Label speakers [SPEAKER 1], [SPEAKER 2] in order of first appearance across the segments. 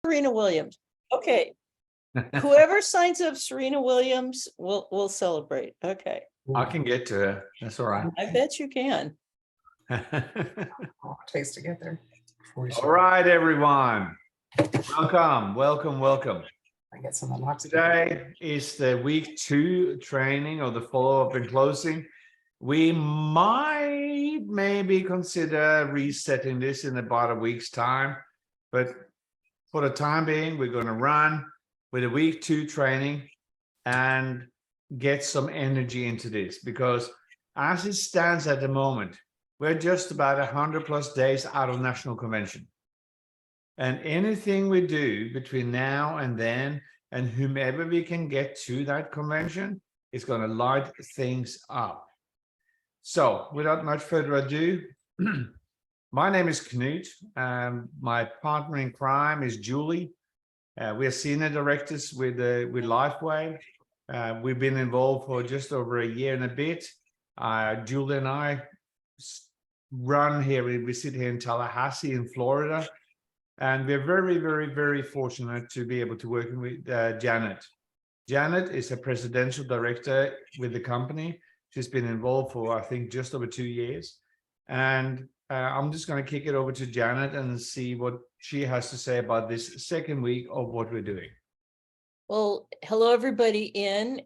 [SPEAKER 1] Serena Williams. Okay, whoever signs up Serena Williams, we'll celebrate. Okay,
[SPEAKER 2] I can get to her. That's all right.
[SPEAKER 1] I bet you can.
[SPEAKER 3] Takes to get there.
[SPEAKER 2] All right, everyone. Welcome.
[SPEAKER 3] I get some unlocks.
[SPEAKER 2] Today is the week 2 training of the follow-up and closing. We might maybe consider resetting this in about a week's time, but for the time being, we're going to run with a week 2 training and get some energy into this, because as it stands at the moment, we're just about 100+ days out of National Convention. And anything we do between now and then, and whomever we can get to that convention, is going to light things up. So without much further ado, my name is Knut. My partner in crime is Julie. We are senior directors with Lifeway. We've been involved for just over a year and a bit. Julie and I run here. We sit here in Tallahassee in Florida. And we're very fortunate to be able to work with Janet. Janet is a presidential director with the company. She's been involved for, I think, just over 2 years. And I'm just going to kick it over to Janet and see what she has to say about this second week of what we're doing.
[SPEAKER 1] Well, hello, everybody and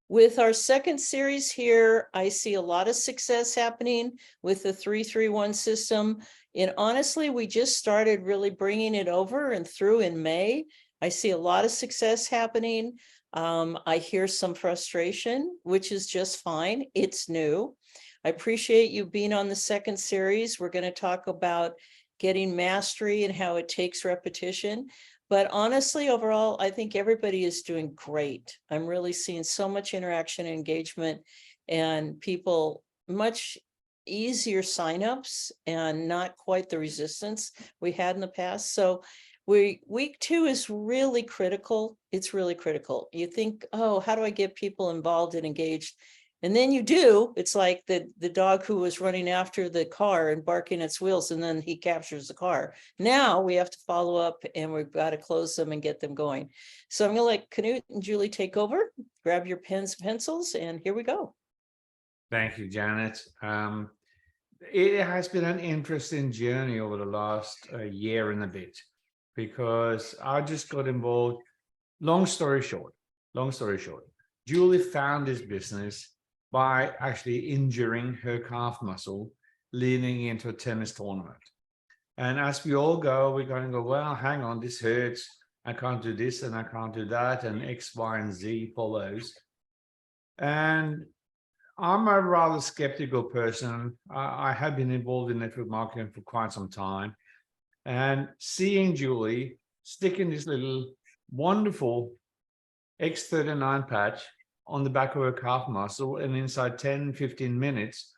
[SPEAKER 1] with our second series here, I see a lot of success happening with the 331 system. And honestly, we just started really bringing it over and through in May. I see a lot of success happening. I hear some frustration, which is just fine. It's new. I appreciate you being on the second series. We're going to talk about getting mastery and how it takes repetition. But honestly, overall, I think everybody is doing great. I'm really seeing so much interaction and engagement, and people much easier signups and not quite the resistance we had in the past. So week 2 is really critical. It's really critical. You think, oh, how do I get people involved and engaged? And then you do. It's like the dog who was running after the car and barking its wheels, and then he captures the car. Now we have to follow up, and we've got to close them and get them going. So I'm going to let Knut and Julie take over. Grab your pens and pencils, and here we go.
[SPEAKER 2] Thank you, Janet. It has been an interesting journey over the last year and a bit, because I just got involved. Long story short, Julie found this business by actually injuring her calf muscle leading into a tennis tournament. And as we all go, we're going to go, well, hang on, this hurts. I can't do this and I can't do that. And X, Y, and Z follows. And I'm a rather skeptical person. I have been involved in network marketing for quite some time. And seeing Julie sticking this little wonderful X39 patch on the back of her calf muscle, and inside 10-15 minutes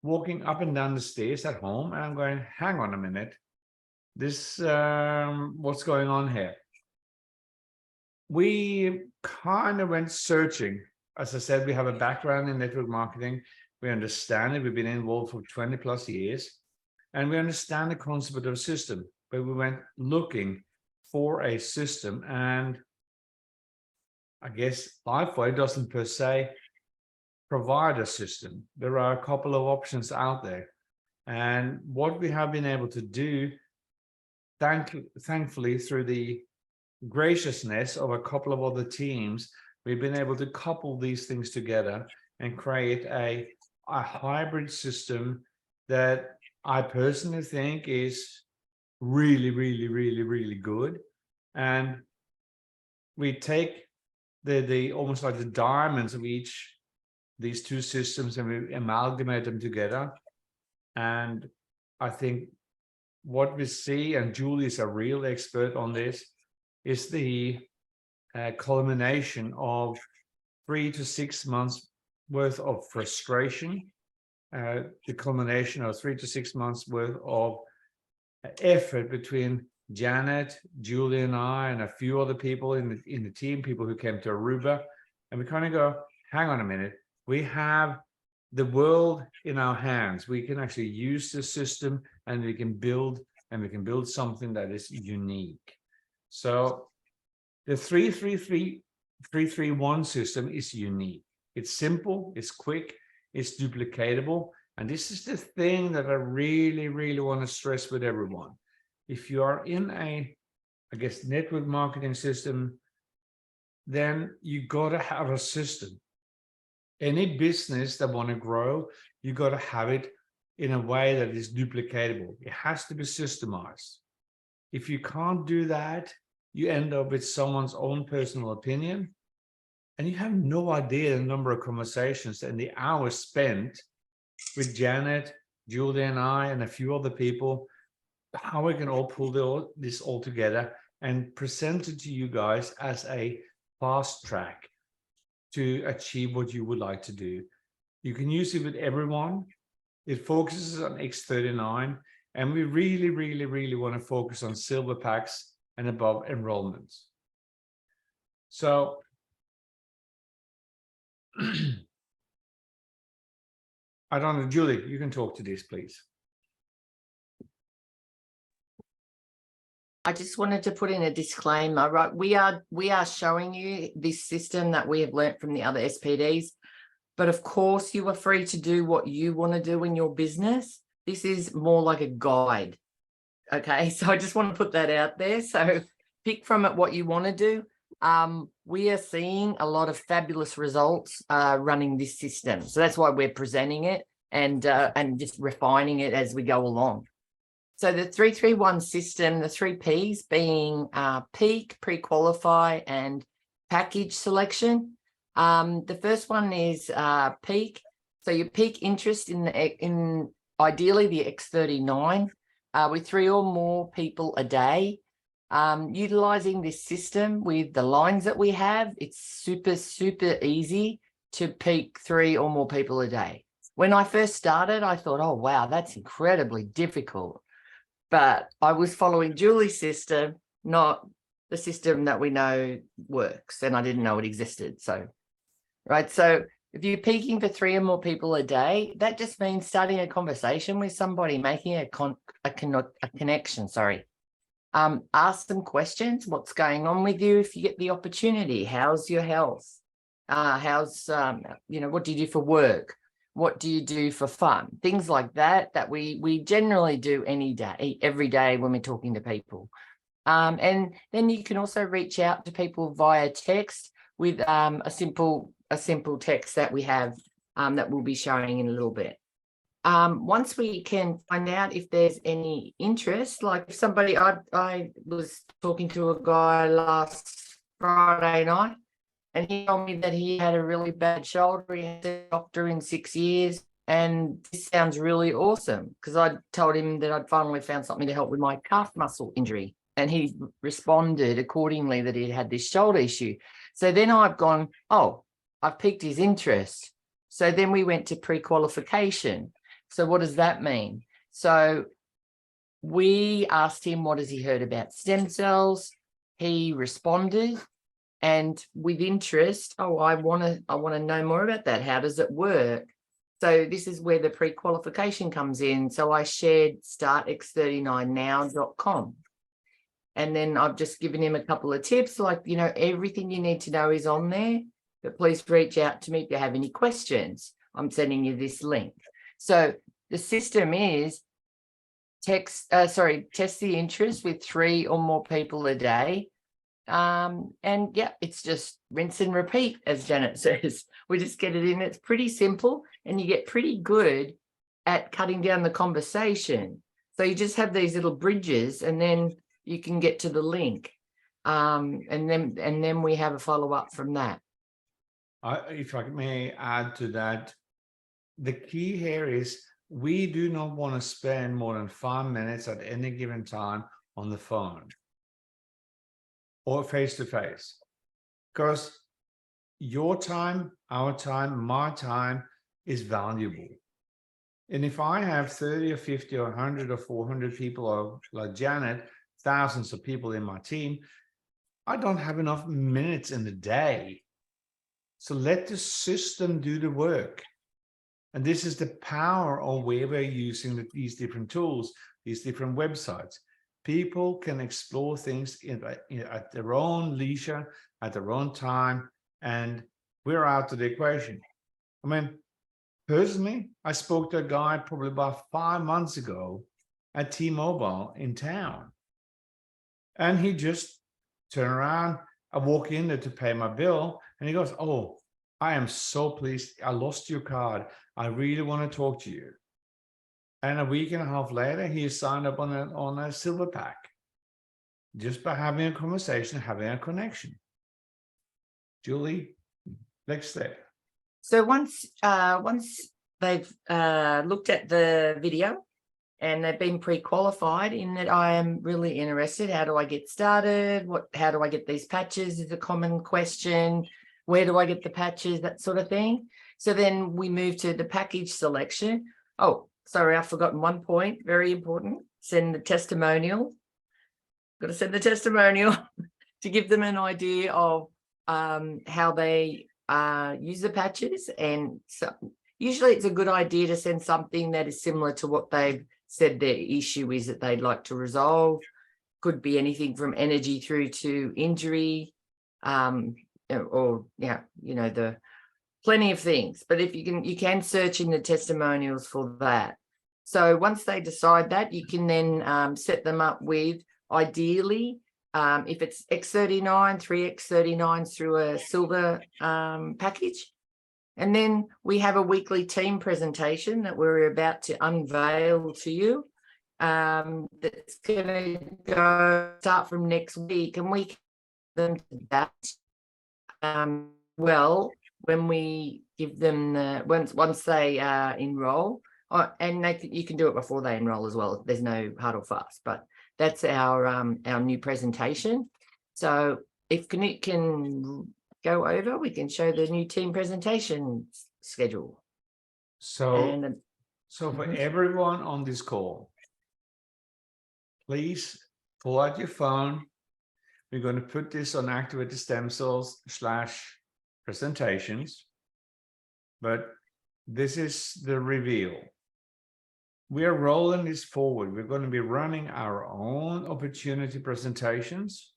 [SPEAKER 2] walking up and down the stairs at home, and I'm going, hang on a minute, this what's going on here? We kind of went searching. As I said, we have a background in network marketing. We understand it. We've been involved for 20+ years, and we understand the concept of a system. But we went looking for a system, and I guess Lifeway doesn't per se provide a system. There are a couple of options out there. And what we have been able to do, thankfully, through the graciousness of a couple of other teams, we've been able to couple these things together and create a hybrid system that I personally think is really good. And we take the almost like the diamonds of these two systems, and we amalgamate them together. And I think what we see, and Julie is a real expert on this, is the culmination of 3 to 6 months worth of frustration, the culmination of 3 to 6 months worth of effort between Janet, Julie, and I, and a few other people in the team, people who came to Aruba. And we kind of go, hang on a minute, we have the world in our hands. We can actually use the system, and we can build and we can build something that is unique. So the 331 system is unique. It's simple, it's quick, it's duplicatable. And this is the thing that I really, really want to stress with everyone. If you are in a, I guess, network marketing system, then you got to have a system. Any business that want to grow, you got to have it in a way that is duplicatable. It has to be systemized. If you can't do that, you end up with someone's own personal opinion, and you have no idea the number of conversations and the hours spent with Janet, Julia, and I, and a few other people, how we can all pull this all together and present it to you guys as a fast track to achieve what you would like to do. You can use it with everyone. It focuses on X39, and we really, really, really want to focus on silver packs and above enrollments. So I don't know, Julie, you can talk to this, please.
[SPEAKER 4] I just wanted to put in a disclaimer, right? We are showing you this system that we have learnt from the other SPDs, but of course you are free to do what you want to do in your business. This is more like a guide. Okay, so I just want to put that out there. So pick from it what you want to do. We are seeing a lot of fabulous results running this system. So that's why we're presenting it and just refining it as we go along. So the 331 system, the 3 Ps being peak, pre-qualify, and package selection. The first one is peak. So your peak interest in ideally the X39 with 3 or more people a day. Utilizing this system with the lines that we have, it's super, super easy to peak 3 or more people a day. When I first started, I thought, oh, wow, that's incredibly difficult. But I was following Julie's system, not the system that we know works, and I didn't know it existed. So, right. So if you're peaking for 3 or more people a day, that just means starting a conversation with somebody, making a connection, ask them questions. What's going on with you if you get the opportunity? How's your health? How's, what do you do for work? What do you do for fun? Things like that, that we generally do every day when we're talking to people. And then you can also reach out to people via text with a simple text that we have that we'll be showing in a little bit. Once we can find out if there's any interest, like if somebody, I was talking to a guy last Friday night, and he told me that he had a really bad shoulder. He had a doctor in 6 years, and this sounds really awesome because I told him that I'd finally found something to help with my calf muscle injury, and he responded accordingly that he had this shoulder issue. So then I've gone, oh, I've piqued his interest. So then we went to pre-qualification. So what does that mean? So we asked him, what has he heard about stem cells? He responded, and with interest, oh, I want to know more about that. How does it work? So this is where the pre-qualification comes in. So I shared startx39now.com. And then I've just given him a couple of tips, like, everything you need to know is on there, but please reach out to me if you have any questions. I'm sending you this link. So the system is test the interest with 3 or more people a day. And yeah, it's just rinse and repeat, as Janet says. We just get it in. It's pretty simple, and you get pretty good at cutting down the conversation. So you just have these little bridges, and then you can get to the link. And then we have a follow-up from that.
[SPEAKER 2] If I may add to that, the key here is we do not want to spend more than 5 minutes at any given time on the phone or face-to-face, because your time, our time, my time is valuable. And if I have 30 or 50 or 100 or 400 people, or like Janet, thousands of people in my team, I don't have enough minutes in the day. So let the system do the work. And this is the power of where we're using these different tools, these different websites. People can explore things at their own leisure, at their own time, and we're out of the equation. I mean, personally, I spoke to a guy probably about 5 months ago at T-Mobile in town. And he just turned around. I walk in there to pay my bill, and he goes, "Oh, I am so pleased. I lost your card. I really want to talk to you." And a week and a half later, he signed up on a silver pack, just by having a conversation, having a connection. Julie, next step.
[SPEAKER 4] So once they've looked at the video and they've been pre-qualified in that, I am really interested. How do I get started? How do I get these patches is a common question. Where do I get the patches? That sort of thing. So then we move to the package selection. Oh, sorry, I've forgotten one point. Very important. Send the testimonial. Got to send the testimonial to give them an idea of how they use the patches. And so usually it's a good idea to send something that is similar to what they've said their issue is that they'd like to resolve. Could be anything from energy through to injury, or yeah, you know, the plenty of things. But if you can search in the testimonials for that. So once they decide that, you can then set them up with, ideally, if it's X39, 3 X39s through a silver package. And then we have a weekly team presentation that we're about to unveil to you. That's going to start from next week, and we can them to that. Well, when we give them the once they enroll, and you can do it before they enroll as well. There's no hard or fast, but that's our new presentation. So if Canute can go over, we can show the new team presentation schedule.
[SPEAKER 2] So for everyone on this call, please pull out your phone. We're going to put this on Activate the Stem Cells / presentations, but this is the reveal. We are rolling this forward. We're going to be running our own opportunity presentations.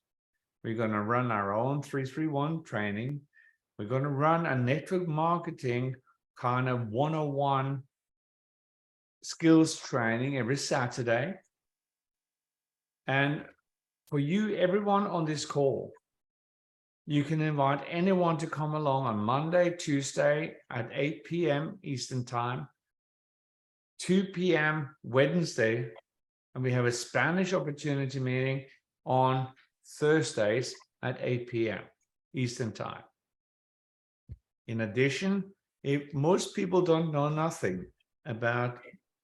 [SPEAKER 2] We're going to run our own 331 training. We're going to run a network marketing kind of 101 skills training every Saturday. And for you, everyone on this call, you can invite anyone to come along on Monday, Tuesday at 8 p.m. Eastern Time, 2 p.m. Wednesday, and we have a Spanish opportunity meeting on Thursdays at 8 p.m. Eastern Time. In addition, if most people don't know nothing about,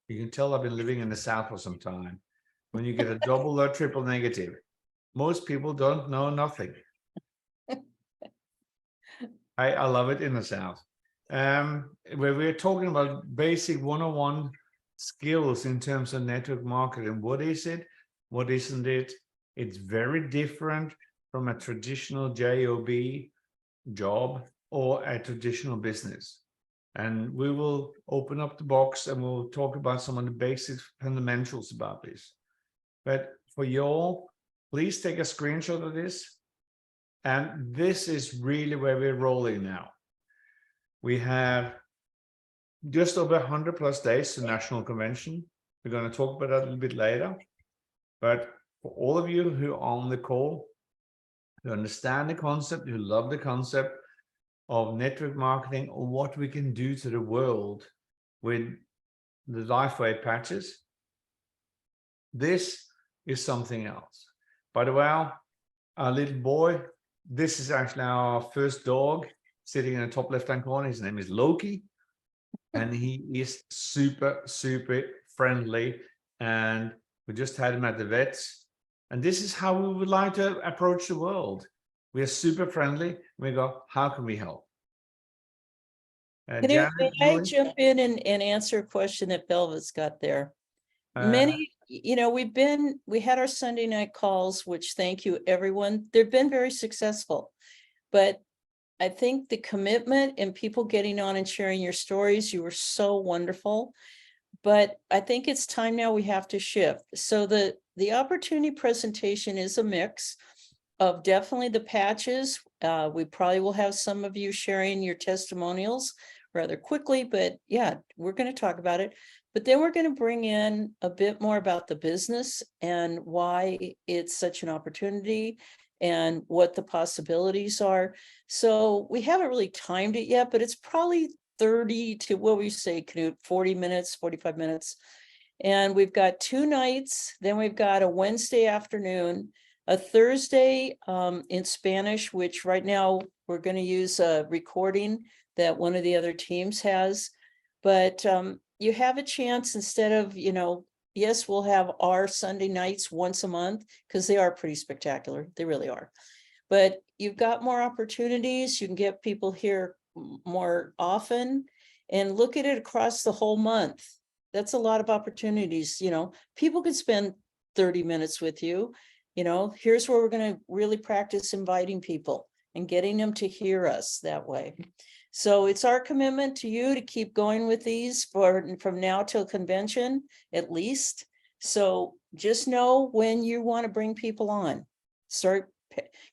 [SPEAKER 2] you can tell I've been living in the South for some time, when you get a double or triple negative, most people don't know nothing. I love it in the South. Where we're talking about basic 101 skills in terms of network marketing. What is it? What isn't it? It's very different from a traditional job or a traditional business. And we will open up the box and we'll talk about some of the basic fundamentals about this. But for you all, please take a screenshot of this. And this is really where we're rolling now. We have just over 100+ days to National Convention. We're going to talk about that a little bit later. But for all of you who are on the call, who understand the concept, who love the concept of network marketing, or what we can do to the world with the LifeWave patches, this is something else. By the way, our little boy, this is actually our first dog sitting in the top left-hand corner. His name is Loki, and he is super, super friendly. And we just had him at the vets. And this is how we would like to approach the world. We are super friendly. We go, how can we help?
[SPEAKER 1] Can I jump in and answer a question that Belva's got there? Many, we had our Sunday night calls, which thank you, everyone. They've been very successful, but I think the commitment and people getting on and sharing your stories, you were so wonderful. But I think it's time now we have to shift. So the the opportunity presentation is a mix of definitely the patches. We probably will have some of you sharing your testimonials rather quickly, but yeah, we're going to talk about it. But then we're going to bring in a bit more about the business and why it's such an opportunity and what the possibilities are. So we haven't really timed it yet, but it's probably 30 to, what we say, Knut, 40 minutes, 45 minutes. And we've got 2 nights, then we've got a Wednesday afternoon, a Thursday in Spanish, which right now we're going to use a recording that one of the other teams has. But you have a chance, instead of, yes, we'll have our Sunday nights once a month, because they are pretty spectacular. They really are. But you've got more opportunities. You can get people here more often and look at it across the whole month. That's a lot of opportunities. People could spend 30 minutes with you. Here's where we're going to really practice inviting people and getting them to hear us that way. So it's our commitment to you to keep going with these from now till convention, at least. So just know when you want to bring people on.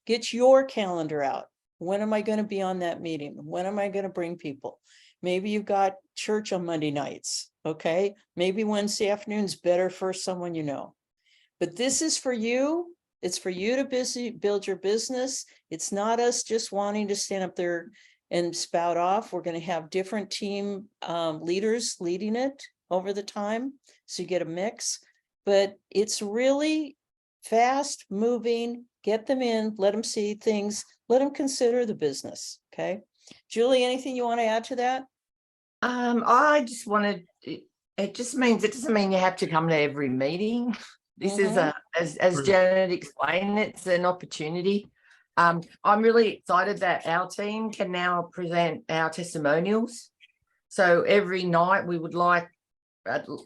[SPEAKER 1] Get your calendar out. When am I going to be on that meeting? When am I going to bring people? Maybe you've got church on Monday nights. Okay. Maybe Wednesday afternoon's better for someone you know. But this is for you. It's for you to build your business. It's not us just wanting to stand up there and spout off. We're going to have different team leaders leading it over the time. So you get a mix, but it's really fast moving. Get them in, let them see things, let them consider the business. Okay. Julie, anything you want to add to that?
[SPEAKER 4] I just wanted, it just means, it doesn't mean you have to come to every meeting. This is as Janet explained, it's an opportunity. I'm really excited that our team can now present our testimonials. So every night we would like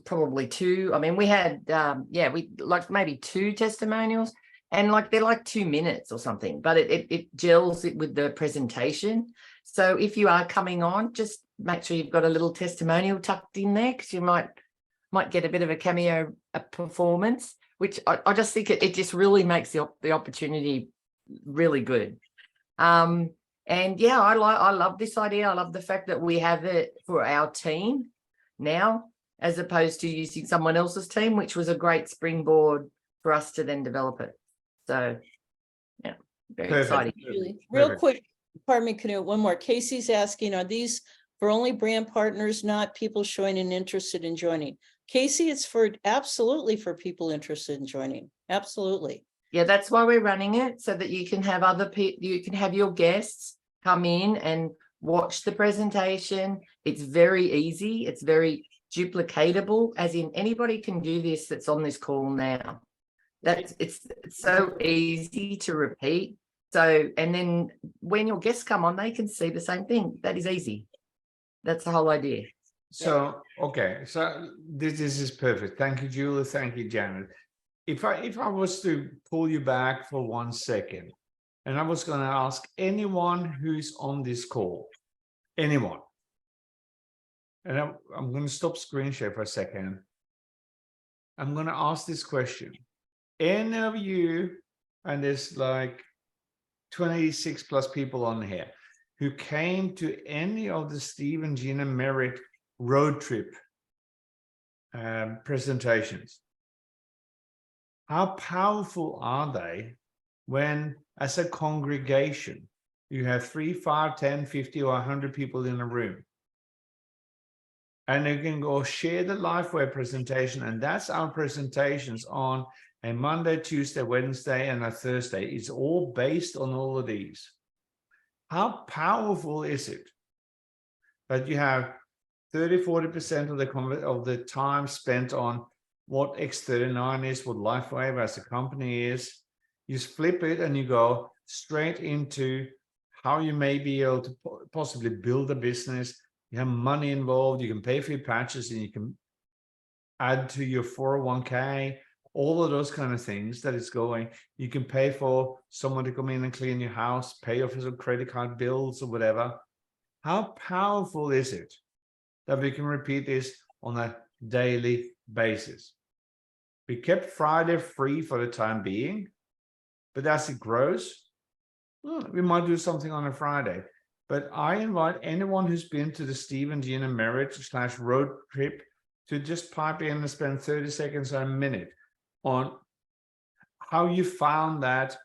[SPEAKER 4] probably 2. I mean, we had, we like maybe 2 testimonials, and they're like 2 minutes or something, but it gels it with the presentation. So if you are coming on, just make sure you've got a little testimonial tucked in there, because you might get a bit of a cameo performance, which I just think it just really makes the opportunity really good. And yeah, I love this idea. I love the fact that we have it for our team now, as opposed to using someone else's team, which was a great springboard for us to then develop it. So yeah, very exciting.
[SPEAKER 1] Julie, real quick, pardon me, Knut, one more. Casey's asking, are these for only brand partners, not people showing an interested in joining? Casey, it's absolutely for people interested in joining. Absolutely.
[SPEAKER 4] Yeah, that's why we're running it, so that you can have other people, you can have your guests come in and watch the presentation. It's very easy. It's very duplicatable, as in anybody can do this that's on this call now. It's so easy to repeat. So, and then when your guests come on, they can see the same thing. That is easy. That's the whole idea.
[SPEAKER 2] So, okay, so this is perfect. Thank you, Julie. Thank you, Janet. If I was to pull you back for 1 second, and I was going to ask anyone who's on this call, anyone, and I'm going to stop screen share for a second. I'm going to ask this question. Any of you, and there's like 26 plus people on here, who came to any of the Steve and Gina Merritt road trip presentations, how powerful are they when, as a congregation, you have 3, 5, 10, 50, or 100 people in a room, and you can go share the LifeWay presentation, and that's our presentations on a Monday, Tuesday, Wednesday, and a Thursday. It's all based on all of these. How powerful is it that you have 30-40% of the time spent on what X39 is, what LifeWave as a company is? You flip it and you go straight into how you may be able to possibly build a business. You have money involved, you can pay for your patches, and you can add to your 401k, all of those kind of things that is going. You can pay for someone to come in and clean your house, pay off some credit card bills or whatever. How powerful is it that we can repeat this on a daily basis? We kept Friday free for the time being, but as it grows, we might do something on a Friday. But I invite anyone who's been to the Steve and Gina Marriage / road trip to just pipe in and spend 30 seconds or a minute on how you found that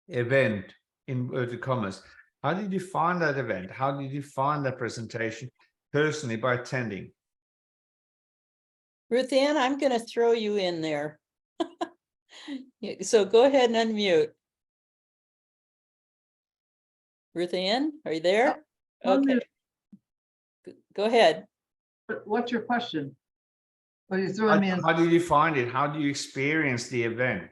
[SPEAKER 2] event in inverted commas. How did you find that event? How did you find that presentation personally by attending?
[SPEAKER 1] Ruth Ann, I'm going to throw you in there. So go ahead and unmute. Ruth Ann, are you there? Okay. Go ahead.
[SPEAKER 5] What's your question? Are you throwing me in?
[SPEAKER 2] How did you find it? How do you experience the event?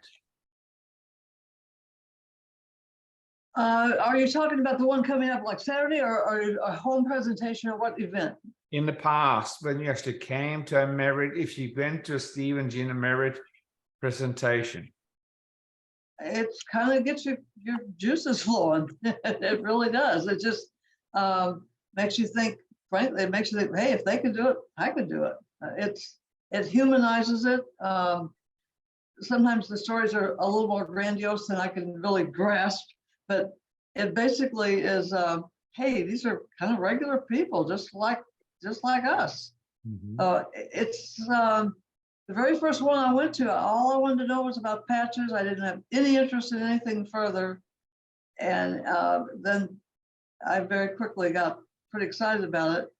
[SPEAKER 5] Are you talking about the one coming up like Saturday or a home presentation or what event?
[SPEAKER 2] In the past, when you actually came to a merit, if you went to a Steve and Gina merit presentation?
[SPEAKER 5] It's kind of gets your juices flowing. It really does. It just makes you think, frankly, it makes you think, hey, if they can do it, I can do it. It humanizes it. Sometimes the stories are a little more grandiose than I can really grasp, but it basically is, hey, these are kind of regular people, just like us. It's the very first one I went to, all I wanted to know was about patches. I didn't have any interest in anything further. And then I very quickly got pretty excited about it.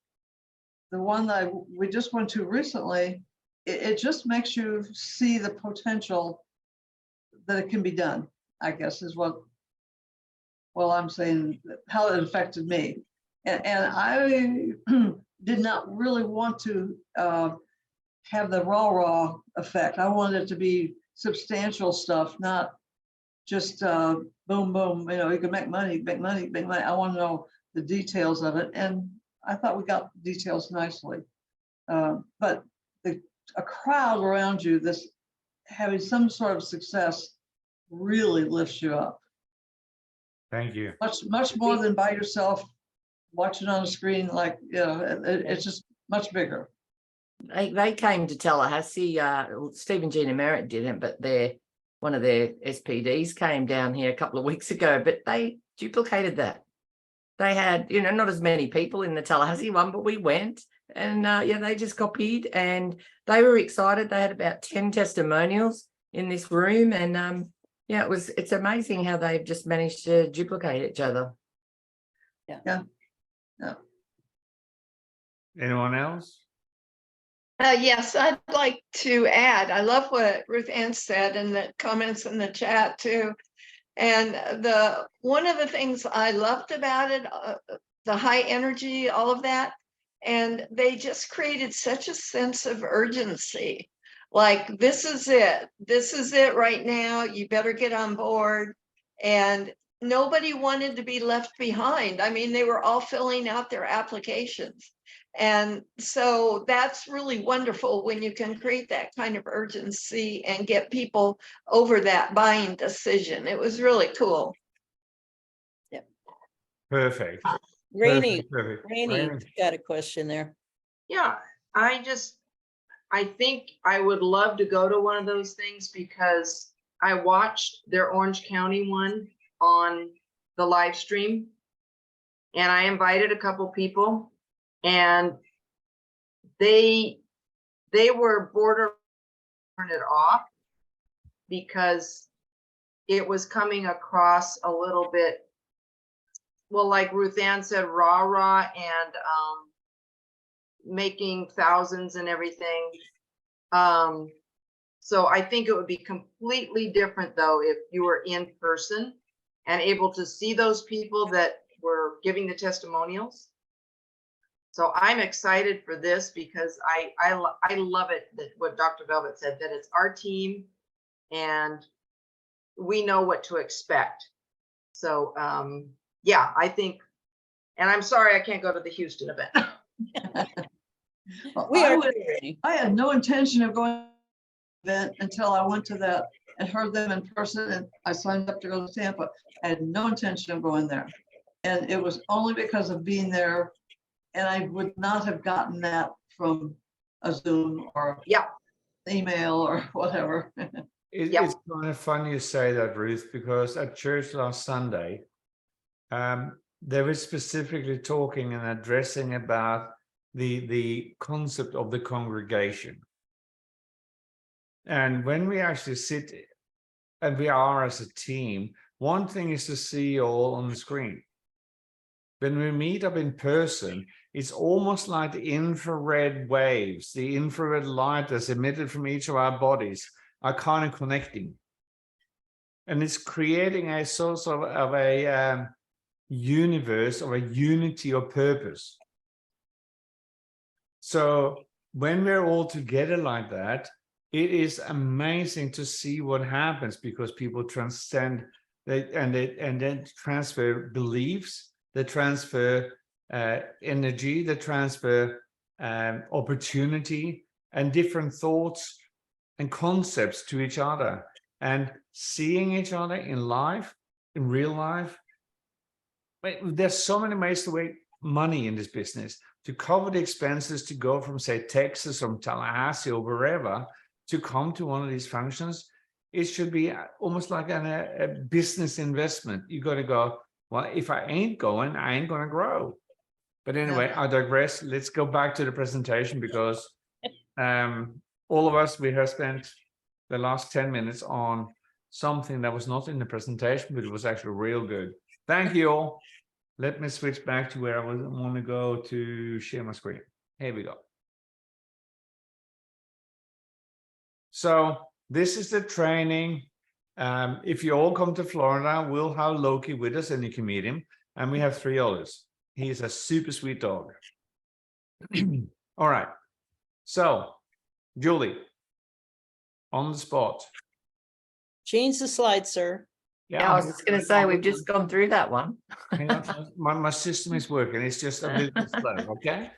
[SPEAKER 5] The one that we just went to recently, it just makes you see the potential that it can be done, I guess is what, well, I'm saying how it affected me. And I did not really want to have the raw effect. I wanted it to be substantial stuff, not just boom, boom, you can make money, make money, make money. I want to know the details of it. And I thought we got the details nicely. But a crowd around you, this having some sort of success really lifts you up.
[SPEAKER 2] Thank you.
[SPEAKER 5] Much more than by yourself watching on a screen, like, it's just much bigger.
[SPEAKER 4] They came to Tallahassee. Steve and Gina Merritt didn't, but one of their SPDs came down here a couple of weeks ago, but they duplicated that. They had, not as many people in the Tallahassee one, but we went and they just copied and they were excited. They had about 10 testimonials in this room. And it's amazing how they've just managed to duplicate each other.
[SPEAKER 5] Yeah.
[SPEAKER 2] Anyone else?
[SPEAKER 6] Yes, I'd like to add, I love what Ruth Ann said in the comments in the chat too. And one of the things I loved about it, the high energy, all of that, and they just created such a sense of urgency. Like, this is it right now. You better get on board. And nobody wanted to be left behind. I mean, they were all filling out their applications. And so that's really wonderful when you can create that kind of urgency and get people over that buying decision. It was really cool.
[SPEAKER 1] Yeah.
[SPEAKER 2] Perfect.
[SPEAKER 1] Rainey,
[SPEAKER 2] Perfect.
[SPEAKER 1] Rainey, got a question there.
[SPEAKER 7] Yeah, I think I would love to go to one of those things because I watched their Orange County one on the live stream and I invited a couple people and they were border turn it off because it was coming across a little bit, well, like Ruth Ann said, rah and making thousands and everything. So I think it would be completely different though if you were in person and able to see those people that were giving the testimonials. So I'm excited for this because I love it that what Dr. Velvet said, that it's our team and we know what to expect. So yeah, I think, and I'm sorry I can't go to the Houston event.
[SPEAKER 5] Well,
[SPEAKER 1] We are.
[SPEAKER 5] I had no intention of going to the event until I went to that and heard them in person and I signed up to go to Tampa. I had no intention of going there. And it was only because of being there. And I would not have gotten that from a Zoom or,
[SPEAKER 7] Yeah.
[SPEAKER 5] email or whatever.
[SPEAKER 7] Yep.
[SPEAKER 2] It's kind of funny you say that, Ruth, because at church last Sunday, they were specifically talking and addressing about the concept of the congregation. And when we actually sit, and we are as a team, one thing is to see you all on the screen. When we meet up in person, it's almost like the infrared waves, the infrared light that's emitted from each of our bodies are kind of connecting. And it's creating a sort of a universe or a unity of purpose. So when we're all together like that, it is amazing to see what happens, because people transcend and then transfer beliefs, they transfer energy, they transfer opportunity and different thoughts and concepts to each other, and seeing each other in life, in real life. But there's so many ways to make money in this business, to cover the expenses to go from, say, Texas, from Tallahassee or wherever, to come to one of these functions. It should be almost like a business investment. You got to go, well, if I ain't going, I ain't going to grow. But anyway, I digress. Let's go back to the presentation, because all of us, we have spent the last 10 minutes on something that was not in the presentation, but it was actually real good. Thank you all. Let me switch back to where I want to go to share my screen. Here we go. So this is the training. If you all come to Florida, we'll have Loki with us and you can meet him. And we have 3 others. He's a super sweet dog. All right. So, Julie, on the spot.
[SPEAKER 1] Change the slide, sir.
[SPEAKER 4] Yeah, I was just going to say, we've just gone through that one.
[SPEAKER 2] My system is working. It's just a little slow, okay?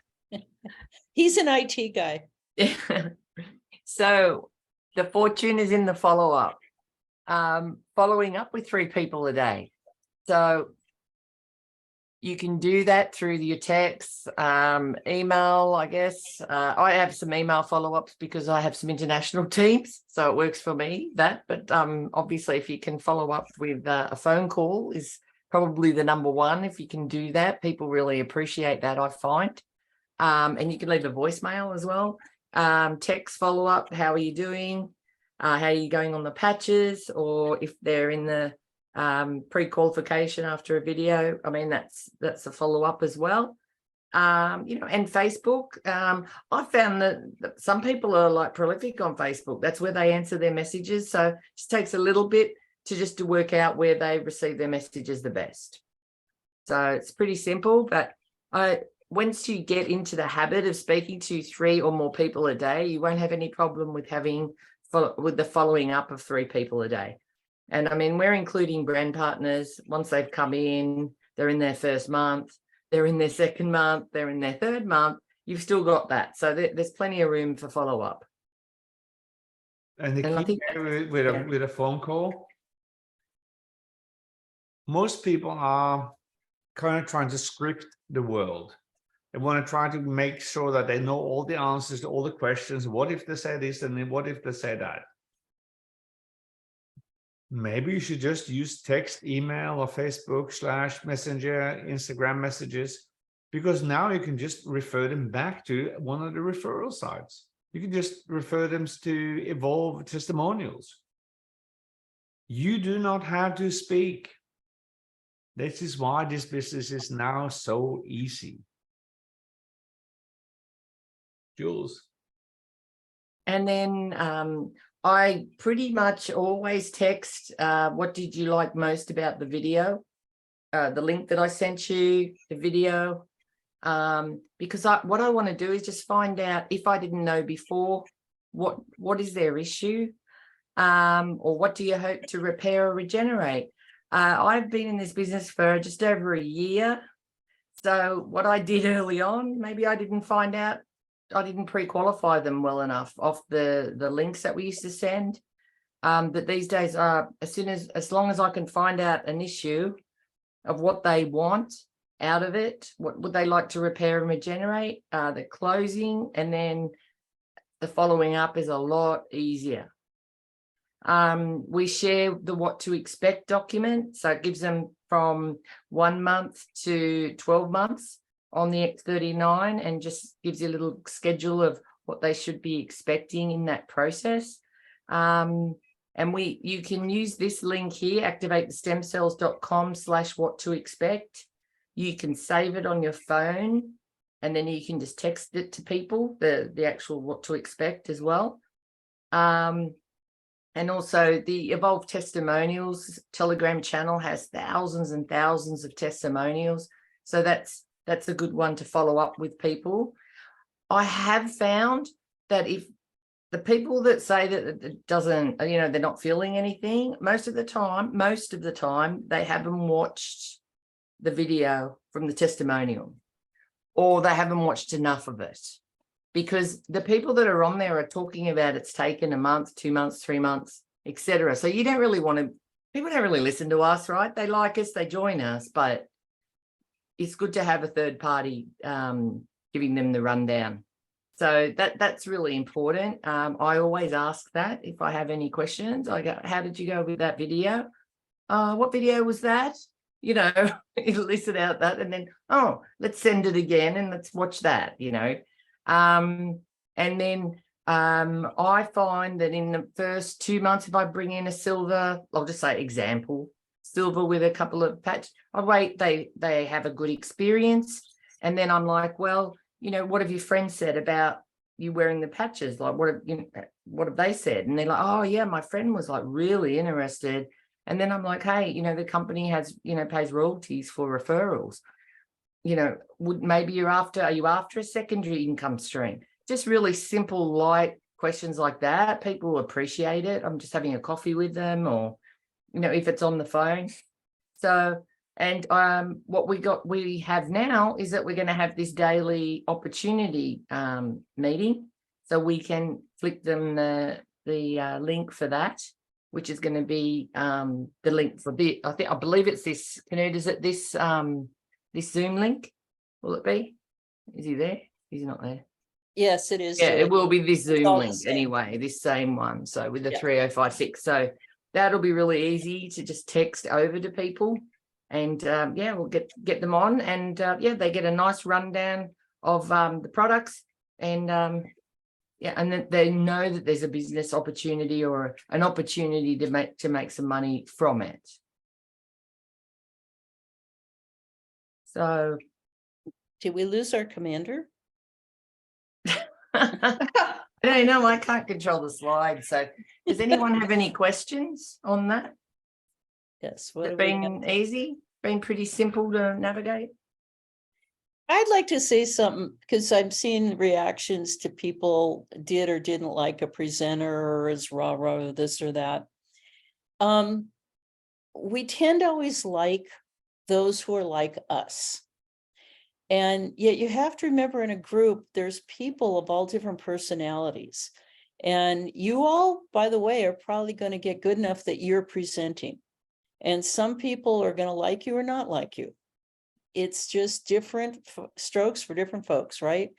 [SPEAKER 1] He's an IT guy.
[SPEAKER 4] So the fortune is in the follow-up. Following up with 3 people a day. So you can do that through your text, email, I guess. I have some email follow-ups because I have some international teams, so it works for me, that. But obviously, if you can follow up with a phone call is probably the number one. If you can do that, people really appreciate that, I find. And you can leave a voicemail as well. Text follow-up, how are you doing? How are you going on the patches? Or if they're in the pre-qualification after a video, I mean, that's a follow-up as well. And Facebook, I found that some people are like prolific on Facebook. That's where they answer their messages. So it just takes a little bit to work out where they receive their messages the best. So it's pretty simple, but once you get into the habit of speaking to 3 or more people a day, you won't have any problem with the following up of 3 people a day. And I mean, we're including brand partners. Once they've come in, they're in their first month, they're in their second month, they're in their third month, you've still got that. So there's plenty of room for follow-up.
[SPEAKER 2] And the
[SPEAKER 4] I
[SPEAKER 2] key
[SPEAKER 4] think
[SPEAKER 2] with a phone call, most people are kind of trying to script the world. They want to try to make sure that they know all the answers to all the questions. What if they say this, and then what if they say that? Maybe you should just use text, email, or Facebook / Messenger, Instagram messages, because now you can just refer them back to one of the referral sites. You can just refer them to Evolve testimonials. You do not have to speak. This is why this business is now so easy. Jules.
[SPEAKER 4] And then I pretty much always text, what did you like most about the video? The link that I sent you, the video, because what I want to do is just find out, if I didn't know before, what is their issue, or what do you hope to repair or regenerate? I've been in this business for just over a year. So what I did early on, maybe I didn't find out, I didn't pre-qualify them well enough off the links that we used to send. But these days, as long as I can find out an issue of what they want out of it, what would they like to repair and regenerate, the closing, and then the following up is a lot easier. We share the what to expect document, so it gives them from 1 month to 12 months on the X39 and just gives you a little schedule of what they should be expecting in that process. And you can use this link here, activatethestemcells.com/what to expect. You can save it on your phone and then you can just text it to people, the actual what to expect as well. And also the Evolve Testimonials Telegram channel has thousands and thousands of testimonials. So that's a good one to follow up with people. I have found that if the people that say that it doesn't, they're not feeling anything, most of the time, they haven't watched the video from the testimonial, or they haven't watched enough of it. Because the people that are on there are talking about it's taken a month, 2 months, 3 months, etc. So you don't really want to, people don't really listen to us, right? They like us, they join us, but it's good to have a third party giving them the rundown. So that's really important. I always ask that if I have any questions. I go, how did you go with that video? What video was that? You listen out that and then, oh, let's send it again and let's watch that, And then I find that in the first 2 months, if I bring in a silver, I'll just say example, silver with a couple of patches, I wait, they have a good experience. And then I'm like, well, what have your friends said about you wearing the patches? Like, what have they said? And they're like, oh yeah, my friend was like really interested. And then I'm like, hey, the company has, pays royalties for referrals. Maybe are you after a secondary income stream? Just really simple, light questions like that. People appreciate it. I'm just having a coffee with them, or, if it's on the phone. So, and what we have now is that we're going to have this daily opportunity meeting. So we can flick them the link for that, which is going to be the link for the, I believe it's this, Canute, is it this Zoom link? Will it be? Is he there? He's not there.
[SPEAKER 1] Yes, it is.
[SPEAKER 4] Yeah,
[SPEAKER 1] Julie.
[SPEAKER 4] it will be this Zoom
[SPEAKER 1] all the
[SPEAKER 4] link
[SPEAKER 1] same.
[SPEAKER 4] anyway, this same one. So with the
[SPEAKER 1] Yeah.
[SPEAKER 4] 3056. So that'll be really easy to just text over to people. And we'll get them on. And they get a nice rundown of the products. And and then they know that there's a business opportunity or an opportunity to make some money from it. So
[SPEAKER 1] Did we lose our commander?
[SPEAKER 4] I don't know, I can't control the slide. So does anyone have any questions on that?
[SPEAKER 1] Yes.
[SPEAKER 4] Has it been easy? Been pretty simple to navigate?
[SPEAKER 1] I'd like to say something because I'm seeing reactions to people did or didn't like a presenter or is rah-rah this or that. We tend to always like those who are like us. And yet you have to remember in a group, there's people of all different personalities. And you all, by the way, are probably going to get good enough that you're presenting. And some people are going to like you or not like you. It's just different strokes for different folks, right?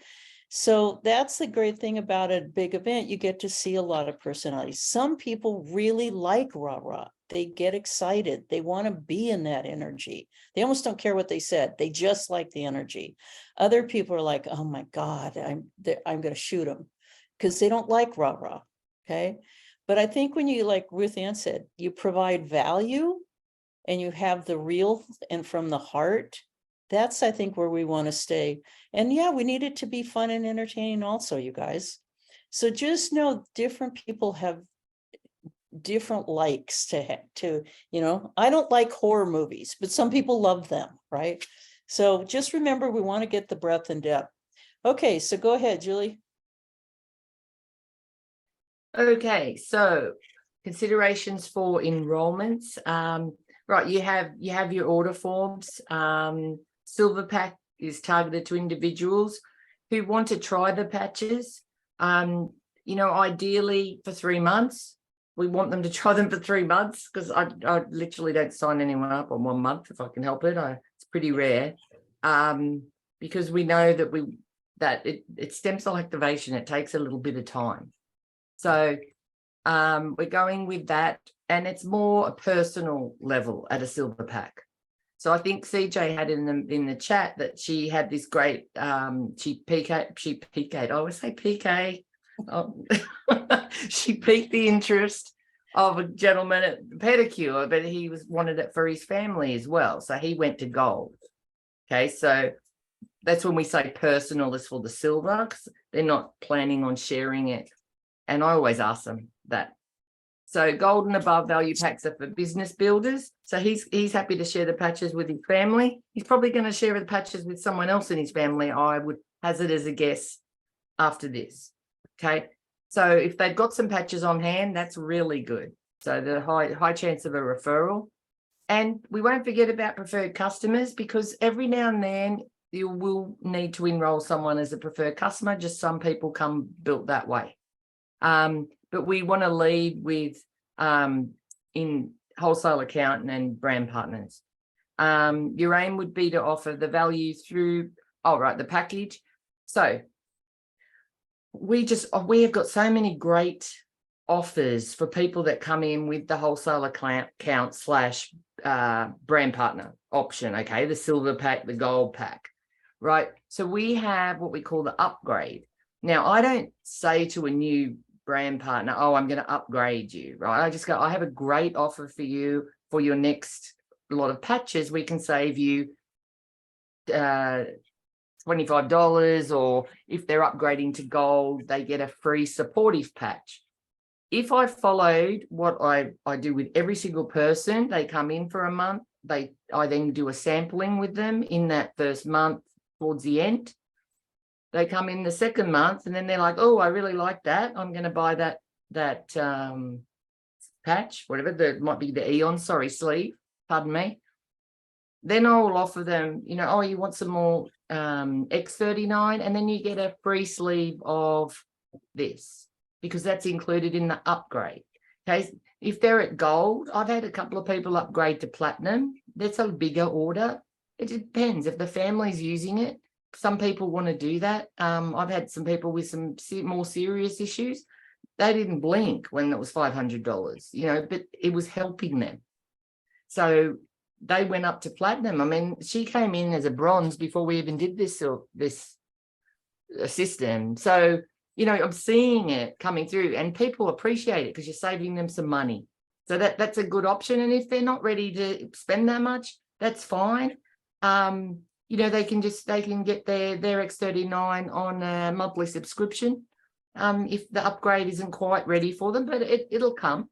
[SPEAKER 1] So that's the great thing about a big event. You get to see a lot of personalities. Some people really like rah-rah. They get excited. They want to be in that energy. They almost don't care what they said. They just like the energy. Other people are like, oh my God, I'm going to shoot them because they don't like rah-rah. Okay. But I think when you, like Ruth Ann said, you provide value and you have the real and from the heart, that's, I think, where we want to stay. And yeah, we need it to be fun and entertaining also, you guys. So just know different people have different likes to, I don't like horror movies, but some people love them, right? So just remember, we want to get the breadth and depth. Okay, so go ahead, Julie.
[SPEAKER 4] Okay, so considerations for enrollments. Right, you have your order forms. Silver Pack is targeted to individuals who want to try the patches. Ideally for 3 months. We want them to try them for 3 months because I literally don't sign anyone up on 1 month if I can help it. It's pretty rare because we know that that it's stem cell activation. It takes a little bit of time. So we're going with that, and it's more a personal level at a silver pack. So I think CJ had in the chat that she had this great she PK'd, I always say PK. Oh, she piqued the interest of a gentleman at pedicure, but he wanted it for his family as well. So he went to gold. Okay, so that's when we say personal is for the silver, because they're not planning on sharing it. And I always ask them that. So gold and above value packs are for business builders. So he's happy to share the patches with his family. He's probably going to share the patches with someone else in his family, I would hazard as a guess, after this. Okay. So if they've got some patches on hand, that's really good. So the high chance of a referral. And we won't forget about preferred customers, because every now and then you will need to enroll someone as a preferred customer. Just some people come built that way. But we want to lead with in wholesale account and brand partners. Your aim would be to offer the value through, the package. So we have got so many great offers for people that come in with the wholesale account slash brand partner option. Okay, the silver pack, the gold pack, right? So we have what we call the upgrade. Now, I don't say to a new brand partner, oh, I'm going to upgrade you, right? I just go, I have a great offer for you for your next lot of patches. We can save you $25, or if they're upgrading to gold, they get a free supportive patch. If I followed what I do with every single person, they come in for a month, I then do a sampling with them in that first month towards the end. They come in the second month and then they're like, oh, I really like that. I'm going to buy that patch, whatever, that might be the Eon, sleeve, pardon me. Then I will offer them, oh, you want some more X39, and then you get a free sleeve of this, because that's included in the upgrade. Okay, if they're at gold, I've had a couple of people upgrade to platinum. That's a bigger order. It depends if the family's using it. Some people want to do that. I've had some people with some more serious issues. They didn't blink when it was $500, but it was helping them. So they went up to platinum. I mean, she came in as a bronze before we even did this system. So, I'm seeing it coming through, and people appreciate it because you're saving them some money. So that's a good option. And if they're not ready to spend that much, that's fine. They can get their X39 on a monthly subscription if the upgrade isn't quite ready for them, but it'll come.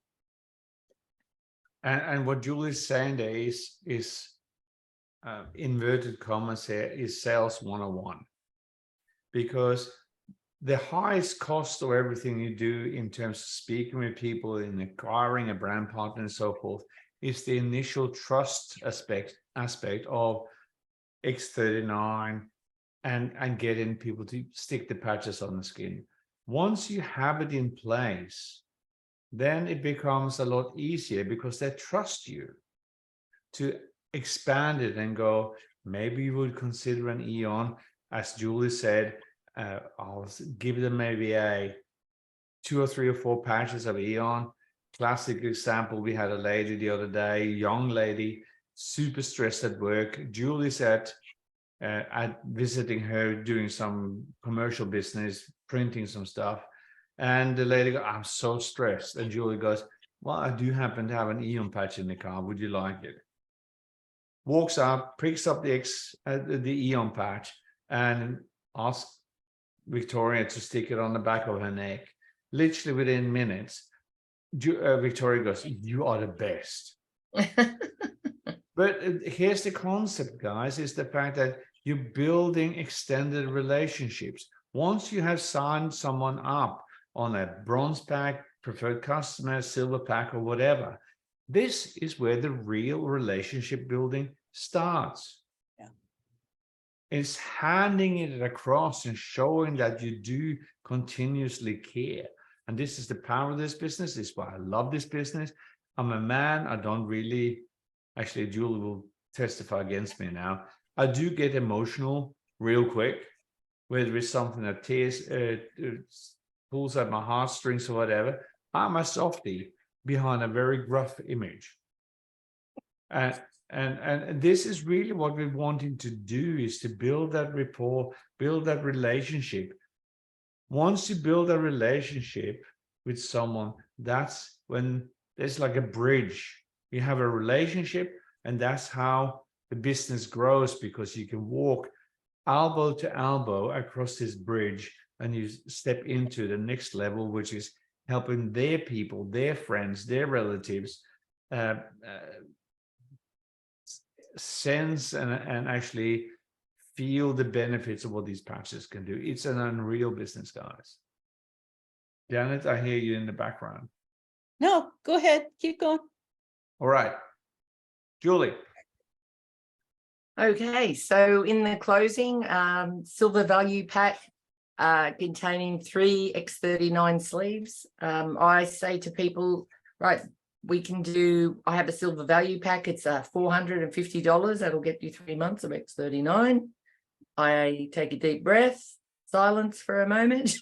[SPEAKER 2] And what Julie's saying there is inverted commas here, is sales 101. Because the highest cost of everything you do in terms of speaking with people, in acquiring a brand partner and so forth, is the initial trust aspect of X39 and getting people to stick the patches on the skin. Once you have it in place, then it becomes a lot easier because they trust you to expand it and go, maybe you would consider an Eon. As Julie said, I'll give them maybe 2 or 3 or 4 patches of Eon. Classic example, we had a lady the other day, young lady, super stressed at work. Julie said, visiting her, doing some commercial business, printing some stuff. And the lady goes, I'm so stressed. And Julie goes, well, I do happen to have an Eon patch in the car. Would you like it? Walks up, picks up the Eon patch and asks Victoria to stick it on the back of her neck. Literally within minutes, Victoria goes, you are the best. But here's the concept, guys, is the fact that you're building extended relationships. Once you have signed someone up on a bronze pack, preferred customer, silver pack, or whatever, this is where the real relationship building starts.
[SPEAKER 3] Yeah.
[SPEAKER 2] It's handing it across and showing that you do continuously care. And this is the power of this business. This is why I love this business. I'm a man. I don't really, actually, Julie will testify against me now. I do get emotional real quick. whether it's something that pulls at my heartstrings or whatever, I'm a softie behind a very gruff image. And this is really what we're wanting to do, is to build that rapport, build that relationship. Once you build a relationship with someone, that's when there's like a bridge. You have a relationship, and that's how the business grows, because you can walk elbow to elbow across this bridge, and you step into the next level, which is helping their people, their friends, their relatives sense and actually feel the benefits of what these patches can do. It's an unreal business, guys. Janet, I hear you in the background.
[SPEAKER 1] No, go ahead, keep going.
[SPEAKER 2] All right, Julie.
[SPEAKER 4] Okay, so in the closing, silver value pack containing 3 X39 sleeves. I say to people, right, I have a silver value pack. It's $450. That'll get you 3 months of X39. I take a deep breath, silence for a moment,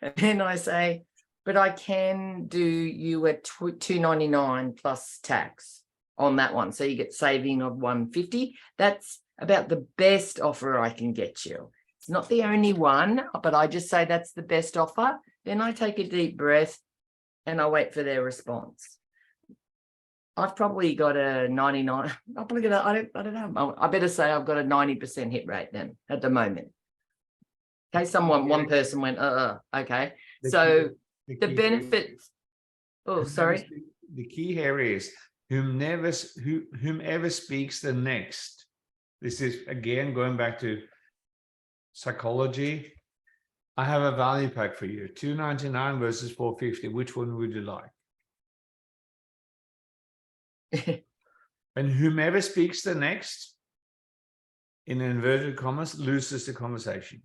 [SPEAKER 4] and then I say, but I can do you a $299 plus tax on that one. So you get saving of $150. That's about the best offer I can get you. It's not the only one, but I just say that's the best offer. Then I take a deep breath and I wait for their response. I've probably got a 99. I'm probably gonna, I don't know. I better say I've got a 90% hit rate then at the moment. Okay, one person went, okay. So the benefits. Oh, sorry.
[SPEAKER 2] The key here is whomever speaks the next. This is again going back to psychology. I have a value pack for you: $299 versus $450. Which one would you like? And whomever speaks the next, in inverted commas, loses the conversation.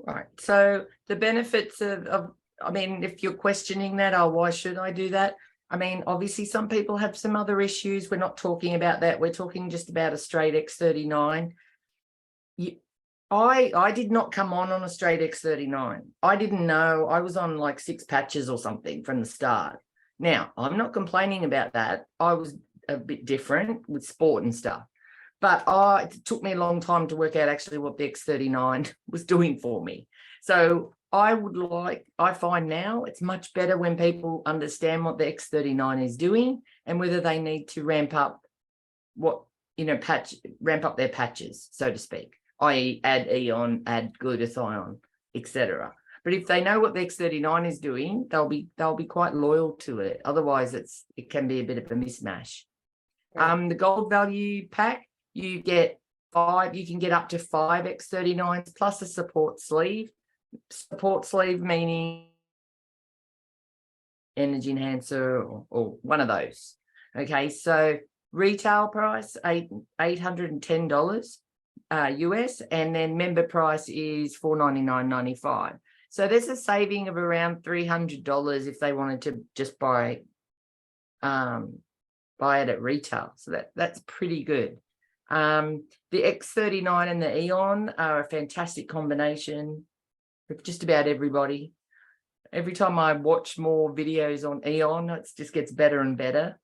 [SPEAKER 4] Right. So the benefits of I mean, if you're questioning that, why should I do that? I mean, obviously some people have some other issues. We're not talking about that. We're talking just about a straight X39. I did not come on a straight X39. I didn't know. I was on like 6 patches or something from the start. Now, I'm not complaining about that. I was a bit different with sport and stuff. But it took me a long time to work out actually what the X39 was doing for me. So I find now it's much better when people understand what the X39 is doing and whether they need to ramp up ramp up their patches, so to speak, i.e. add Eon, add glutathione, etc. But if they know what the X39 is doing, they'll be quite loyal to it. Otherwise, it can be a bit of a mismatch. The gold value pack, you get 5. You can get up to 5 X39s plus a support sleeve. Support sleeve meaning energy enhancer or one of those. Okay, so retail price $810 US, and then member price is $499.95. So there's a saving of around $300 if they wanted to just buy it at retail. So that's pretty good. The X39 and the Eon are a fantastic combination for just about everybody. Every time I watch more videos on Eon, it just gets better and better.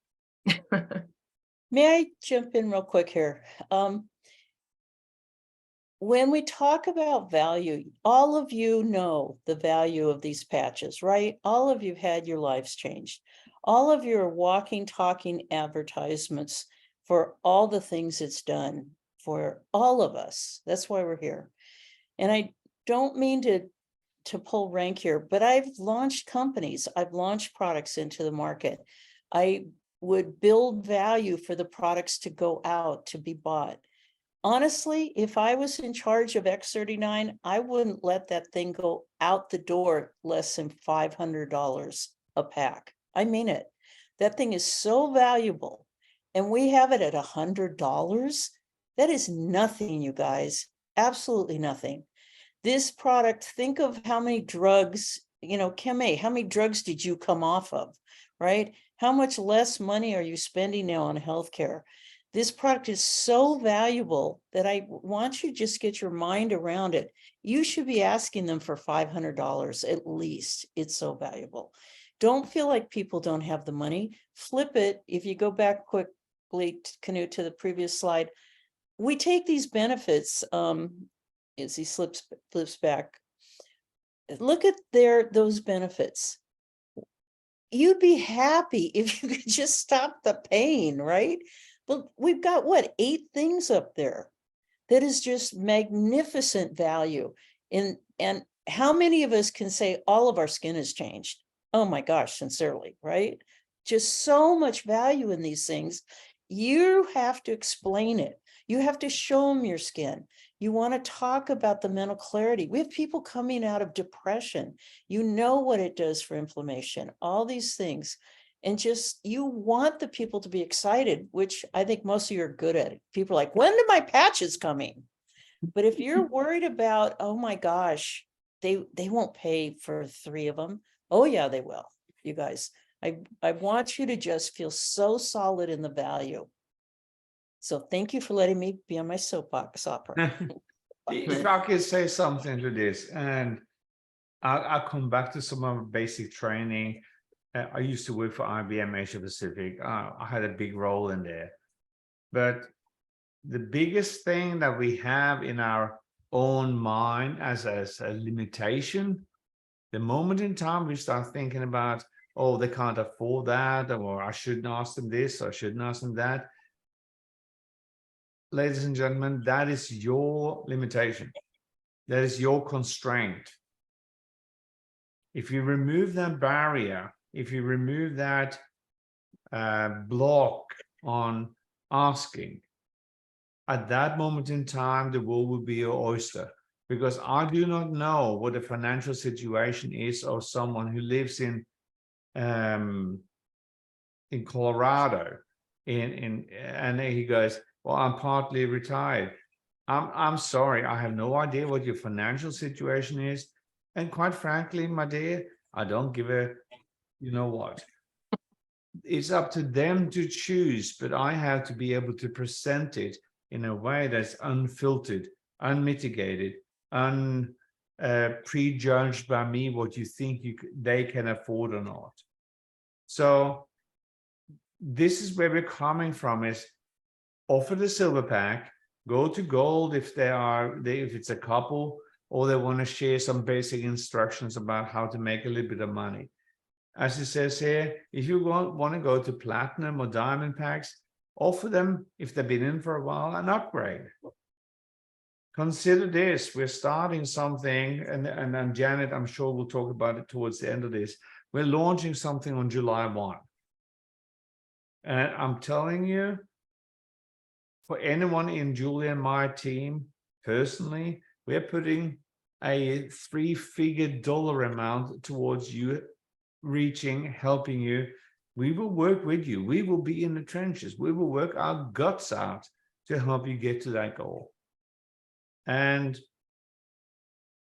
[SPEAKER 1] May I jump in real quick here? When we talk about value, all of you know the value of these patches, right? All of you had your lives changed. All of you are walking, talking advertisements for all the things it's done for all of us. That's why we're here. And I don't mean to pull rank here, but I've launched companies. I've launched products into the market. I would build value for the products to go out to be bought. Honestly, if I was in charge of X39, I wouldn't let that thing go out the door less than $500 a pack. I mean it. That thing is so valuable, and we have it at $100. That is nothing, you guys. Absolutely nothing. This product, think of how many drugs, Kim A, how many drugs did you come off of, right? How much less money are you spending now on healthcare? This product is so valuable that I want you to just get your mind around it. You should be asking them for $500 at least. It's so valuable. Don't feel like people don't have the money. Flip it. If you go back quickly, Canute, to the previous slide, we take these benefits, as he flips back. Look at those benefits. You'd be happy if you could just stop the pain, right? But we've got what, 8 things up there that is just magnificent value. And how many of us can say all of our skin has changed? Oh my gosh, sincerely, right? Just so much value in these things. You have to explain it. You have to show them your skin. You want to talk about the mental clarity. We have people coming out of depression. You know what it does for inflammation, all these things. And just, you want the people to be excited, which I think most of you are good at it. People are like, when are my patches coming? But if you're worried about, oh my gosh, they won't pay for 3 of them. Oh yeah, they will, you guys. I want you to just feel so solid in the value. So thank you for letting me be on my soapbox opera.
[SPEAKER 2] If I could say something to this, and I'll come back to some of the basic training. I used to work for IBM Asia Pacific. I had a big role in there. But the biggest thing that we have in our own mind as a limitation, the moment in time we start thinking about, oh, they can't afford that, or I shouldn't ask them this, or I shouldn't ask them that. Ladies and gentlemen, that is your limitation. That is your constraint. If you remove that barrier, if you remove that block on asking, at that moment in time, the world will be your oyster. Because I do not know what the financial situation is of someone who lives in Colorado, and he goes, well, I'm partly retired. I'm sorry, I have no idea what your financial situation is. And quite frankly, my dear, I don't give a, you know what. It's up to them to choose, but I have to be able to present it in a way that's unfiltered, unmitigated, prejudged by me what you think they can afford or not. So this is where we're coming from, is offer the silver pack, go to gold if if it's a couple, or they want to share some basic instructions about how to make a little bit of money. As it says here, if you want to go to platinum or diamond packs, offer them, if they've been in for a while, an upgrade. Consider this, we're starting something, and Janet, I'm sure we'll talk about it towards the end of this. We're launching something on July 1. And I'm telling you, for anyone in Julie and my team, personally, we're putting a 3-figure dollar amount towards you reaching, helping you. We will work with you. We will be in the trenches. We will work our guts out to help you get to that goal. And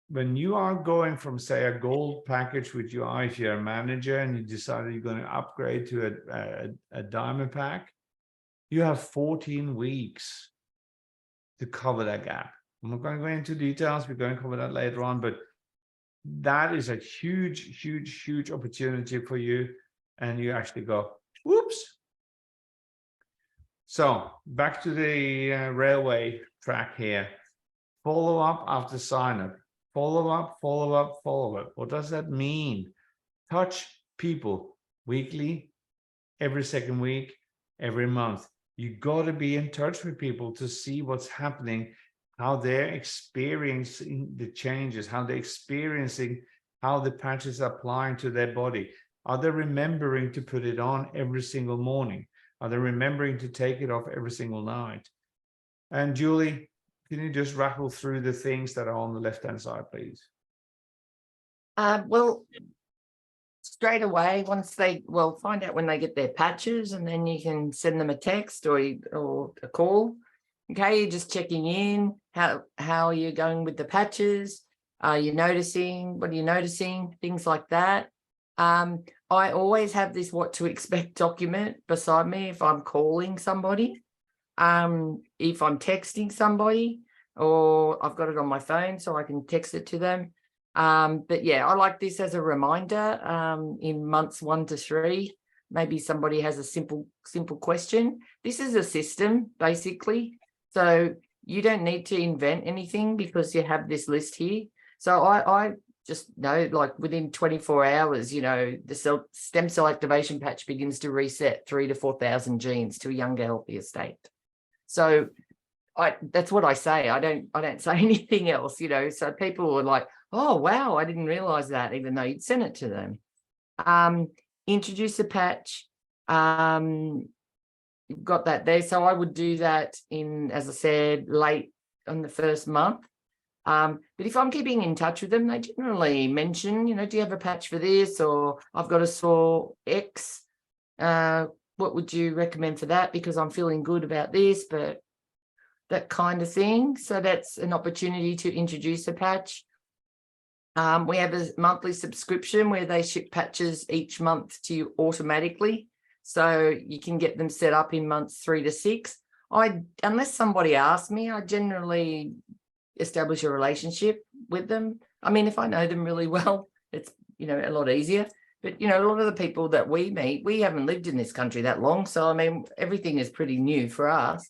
[SPEAKER 2] when you are going from, say, a gold package with your, if you're a manager and you decided you're going to upgrade to a diamond pack, you have 14 weeks to cover that gap. I'm not going to go into details. We're going to cover that later on, but that is a huge, huge, huge opportunity for you. And you actually go, whoops. So back to the railway track here. Follow up after sign up. Follow up, follow up, follow up. What does that mean? Touch people weekly, every second week, every month. You got to be in touch with people to see what's happening, how they're experiencing the changes, how they're experiencing how the patches are applying to their body. Are they remembering to put it on every single morning? Are they remembering to take it off every single night? And Julie, can you just rattle through the things that are on the left-hand side, please?
[SPEAKER 4] Well, straight away, once they, find out when they get their patches, and then you can send them a text or a call. Okay, you're just checking in. How are you going with the patches? Are you noticing? What are you noticing? Things like that. I always have this what to expect document beside me if I'm calling somebody. If I'm texting somebody or I've got it on my phone so I can text it to them. But yeah, I like this as a reminder in months 1 to 3. Maybe somebody has a simple question. This is a system, basically. So you don't need to invent anything because you have this list here. So I just know, like within 24 hours, you know, the stem cell activation patch begins to reset 3,000 to 4,000 genes to a younger, healthier state. So that's what I say. I don't say anything else, you know. So people are like, oh wow, I didn't realize that, even though you'd sent it to them. Introduce a patch. You've got that there. So I would do that in, as I said, late on the first month. But if I'm keeping in touch with them, they generally mention, you know, do you have a patch for this? Or I've got a sore X. What would you recommend for that? Because I'm feeling good about this, but that kind of thing. So that's an opportunity to introduce a patch. We have a monthly subscription where they ship patches each month to you automatically. So you can get them set up in months 3 to 6. Unless somebody asks me, I generally establish a relationship with them. I mean, if I know them really well, it's, you know, a lot easier. But, you know, a lot of the people that we meet, we haven't lived in this country that long. So, I mean, everything is pretty new for us.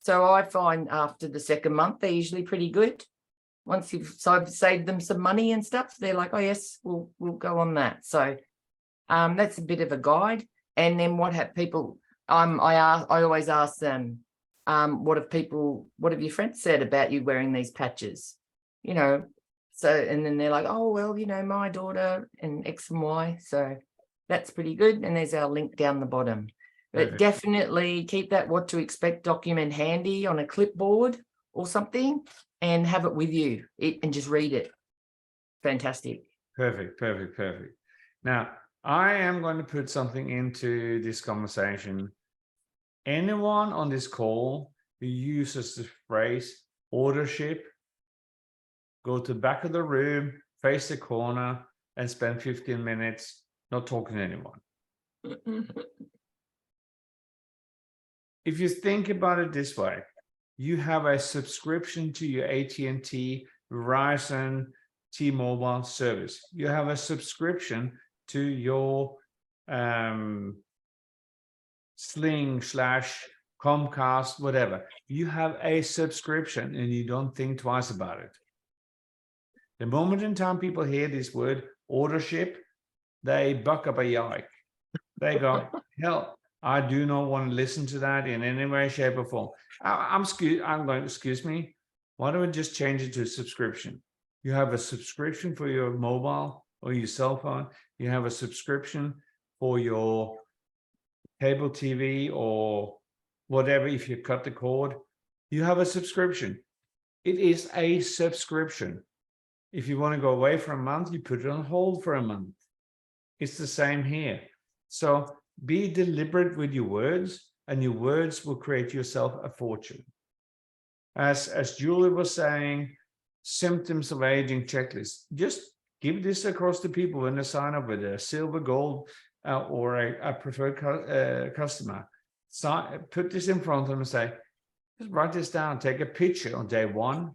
[SPEAKER 4] So I find after the second month, they're usually pretty good. Once I've saved them some money and stuff, they're like, oh yes, we'll go on that. So that's a bit of a guide. And then what have people, I always ask them, what have your friends said about you wearing these patches? You know, so, and then they're like, oh, well, you know, my daughter and X and Y. So that's pretty good. And there's our link down the bottom. But
[SPEAKER 2] Perfect.
[SPEAKER 4] definitely keep that what to expect document handy on a clipboard or something and have it with you and just read it. Fantastic.
[SPEAKER 2] Perfect. Now, I am going to put something into this conversation. Anyone on this call who uses the phrase ordership, go to the back of the room, face the corner, and spend 15 minutes not talking to anyone. If you think about it this way, you have a subscription to your AT&T, Verizon, T-Mobile service. You have a subscription to your Sling / Comcast, whatever. You have a subscription and you don't think twice about it. The moment in time people hear this word ordership, they buck up a yike. They go, hell, I do not want to listen to that in any way, shape, or form. I'm going, excuse me, why don't we just change it to a subscription? You have a subscription for your mobile or your cell phone. You have a subscription for your cable TV or whatever. If you cut the cord, you have a subscription. It is a subscription. If you want to go away for a month, you put it on hold for a month. It's the same here. So be deliberate with your words, and your words will create yourself a fortune. As Julie was saying, symptoms of aging checklist. Just give this across to people when they sign up with a silver, gold, or a preferred customer. So put this in front of them and say, just write this down. Take a picture on day 1,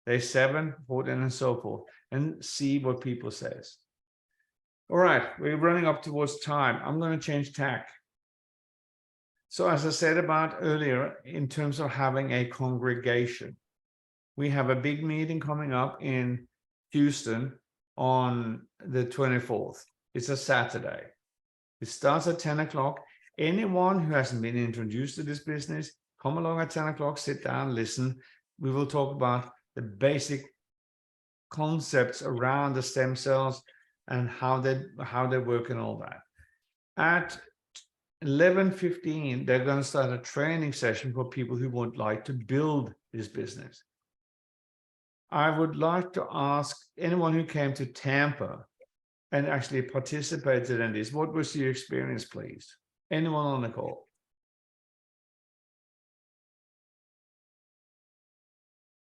[SPEAKER 2] day 7, 14, and so forth, and see what people says. All right, we're running up towards time. I'm going to change tack. So as I said about earlier, in terms of having a congregation, we have a big meeting coming up in Houston on the 24th. It's a Saturday. It starts at 10 o'clock. Anyone who hasn't been introduced to this business, come along at 10 o'clock, sit down, listen. We will talk about the basic concepts around the stem cells and how they work and all that. At 11:15, they're going to start a training session for people who would like to build this business. I would like to ask anyone who came to Tampa and actually participated in this, what was your experience, please? Anyone on the call?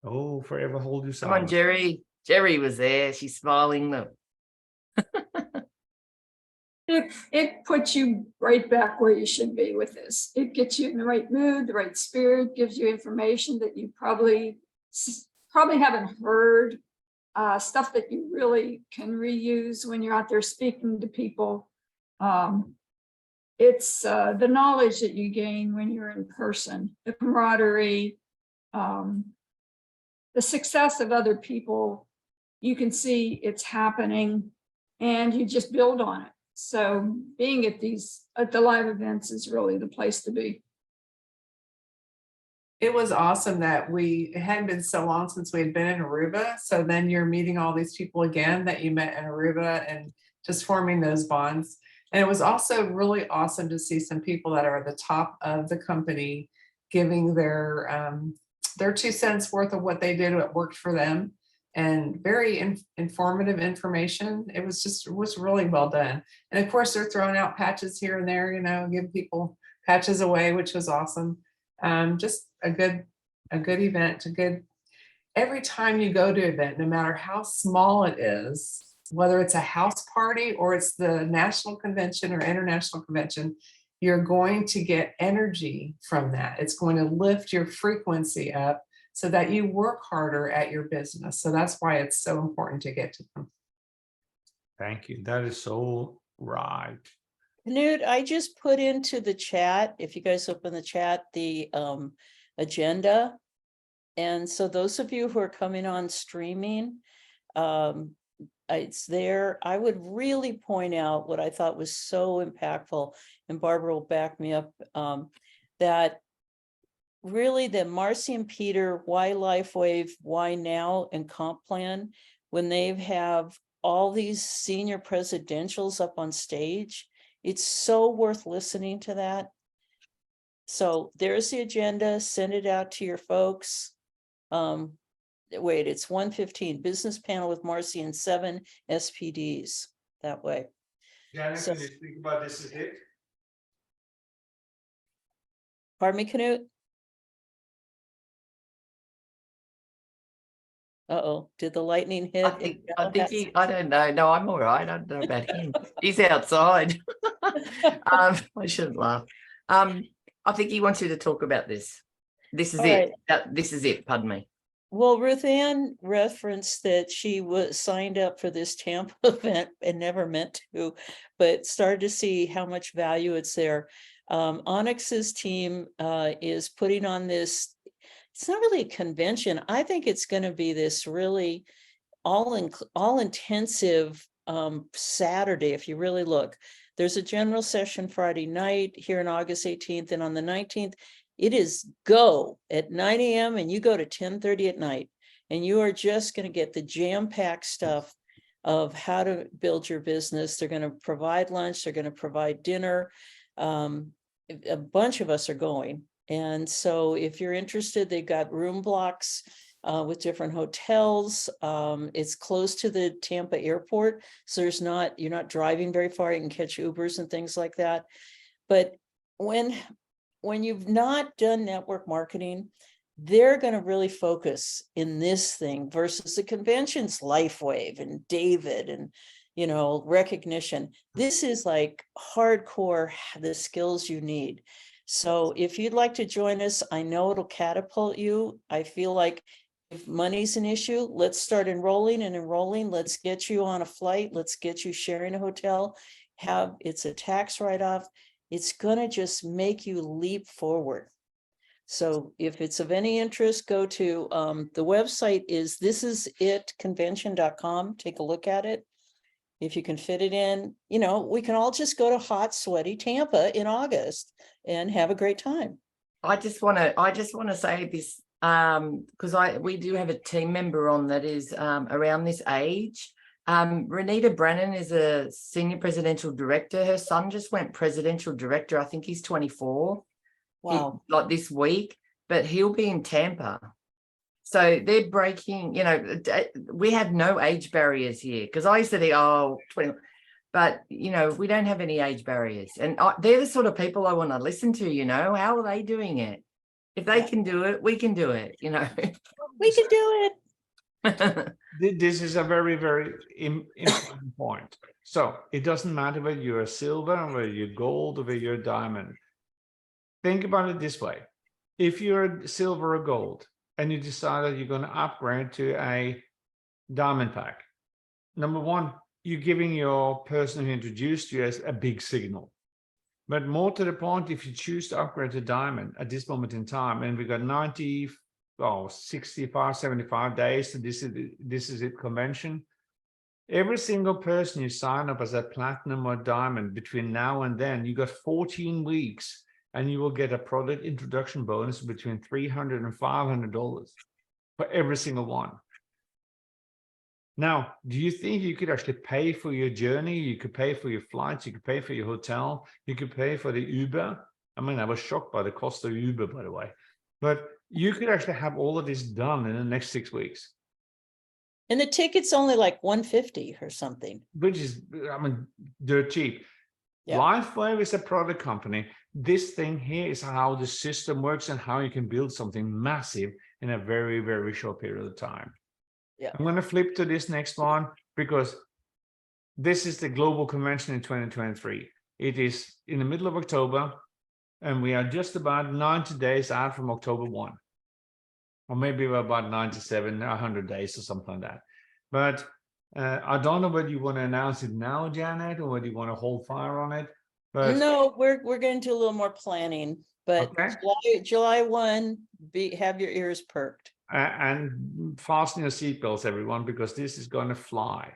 [SPEAKER 2] Oh, forever hold your
[SPEAKER 4] Come on,
[SPEAKER 2] silence.
[SPEAKER 4] Jerry. Jerry was there. She's smiling. Look.
[SPEAKER 8] it puts you right back where you should be with this. It gets you in the right mood, the right spirit, gives you information that you probably haven't heard, stuff that you really can reuse when you're out there speaking to people. It's the knowledge that you gain when you're in person, the camaraderie, the success of other people. You can see it's happening and you just build on it. So being at the live events is really the place to be.
[SPEAKER 3] It was awesome that it hadn't been so long since we had been in Aruba. So then you're meeting all these people again that you met in Aruba and just forming those bonds. And it was also really awesome to see some people that are at the top of the company giving their 2 cents worth of what they did, what worked for them, and very informative information. It was really well done. And of course, they're throwing out patches here and there, giving people patches away, which was awesome. Just a good event, every time you go to an event, no matter how small it is, whether it's a house party or it's the national convention or international convention, you're going to get energy from that. It's going to lift your frequency up so that you work harder at your business. So that's why it's so important to get to them.
[SPEAKER 2] Thank you. That is so right.
[SPEAKER 1] Knut, I just put into the chat, if you guys open the chat, the agenda. And so those of you who are coming on streaming, it's there. I would really point out what I thought was so impactful, and Barbara will back me up, that really the Marcy and Peter, why LifeWave, why now, and Comp Plan, when they have all these senior presidentials up on stage, it's so worth listening to that. So there's the agenda, send it out to your folks. Wait, it's 1:15, business panel with Marcy and 7 SPDs that way.
[SPEAKER 2] Janet,
[SPEAKER 1] So-
[SPEAKER 2] can you speak about this is it?
[SPEAKER 1] Pardon me, Knut? Uh-oh, did the lightning hit?
[SPEAKER 4] I don't know. No, I'm all right. I don't know about him. He's outside. I shouldn't laugh. I think he wants you to talk about this. This is
[SPEAKER 1] All
[SPEAKER 4] it. This is it. Pardon me.
[SPEAKER 1] Well, Ruth Ann referenced that she was signed up for this Tampa event and never meant to, but started to see how much value it's there. Onyx's team is putting on this. It's not really a convention. I think it's going to be this really all intensive Saturday. If you really look, there's a general session Friday night here on August 18th, and on the 19th, it is go at 9 a.m. and you go to 10:30 at night, and you are just going to get the jam-packed stuff of how to build your business. They're going to provide lunch. They're going to provide dinner. A bunch of us are going. And so if you're interested, they've got room blocks with different hotels. It's close to the Tampa airport. So you're not driving very far. You can catch Ubers and things like that. But when you've not done network marketing, they're going to really focus in this thing versus the conventions, LifeWave and David and, recognition. This is like hardcore, the skills you need. So if you'd like to join us, I know it'll catapult you. I feel like if money's an issue, let's start enrolling. Let's get you on a flight. Let's get you sharing a hotel. It's a tax write-off. It's going to just make you leap forward. So if it's of any interest, go to the website is thisisitconvention.com. Take a look at it. If you can fit it in, we can all just go to hot, sweaty Tampa in August and have a great time.
[SPEAKER 4] I just want to say this because we do have a team member on that is around this age. Renita Brennan is a senior presidential director. Her son just went presidential director. I think he's 24.
[SPEAKER 1] Wow.
[SPEAKER 4] Like this week, but he'll be in Tampa. So they're breaking, we have no age barriers here because I used to think, 20, but, we don't have any age barriers. And they're the sort of people I want to listen to, how are they doing it? If they can do it, we can do it,
[SPEAKER 1] We can do it.
[SPEAKER 2] This is a very, very important point. So it doesn't matter whether you're a silver, whether you're gold, or whether you're a diamond. Think about it this way. If you're a silver or gold and you decide that you're going to upgrade to a diamond pack, number one, you're giving your person who introduced you as a big signal. But more to the point, if you choose to upgrade to diamond at this moment in time, and we've got 65, 75 days to this is it convention. Every single person you sign up as a platinum or diamond between now and then, you got 14 weeks and you will get a product introduction bonus between $300 and $500 for every single one. Now, do you think you could actually pay for your journey? You could pay for your flights, you could pay for your hotel, you could pay for the Uber. I mean, I was shocked by the cost of Uber, by the way. But you could actually have all of this done in the next 6 weeks.
[SPEAKER 1] And the ticket's only like $150 or something.
[SPEAKER 2] Which is, I mean, dirt cheap.
[SPEAKER 1] Yeah.
[SPEAKER 2] LifeWave is a product company. This thing here is how the system works and how you can build something massive in a very, very short period of time.
[SPEAKER 1] Yeah.
[SPEAKER 2] I'm going to flip to this next one because this is the global convention in 2023. It is in the middle of October, and we are just about 90 days out from October 1. Or maybe we're about 97, 100 days or something like that. But I don't know whether you want to announce it now, Janet, or whether you want to hold fire on it. But
[SPEAKER 1] No, we're going to do a little more planning, but
[SPEAKER 2] Okay.
[SPEAKER 1] July 1, have your ears perked.
[SPEAKER 2] And fasten your seatbelts, everyone, because this is going to fly.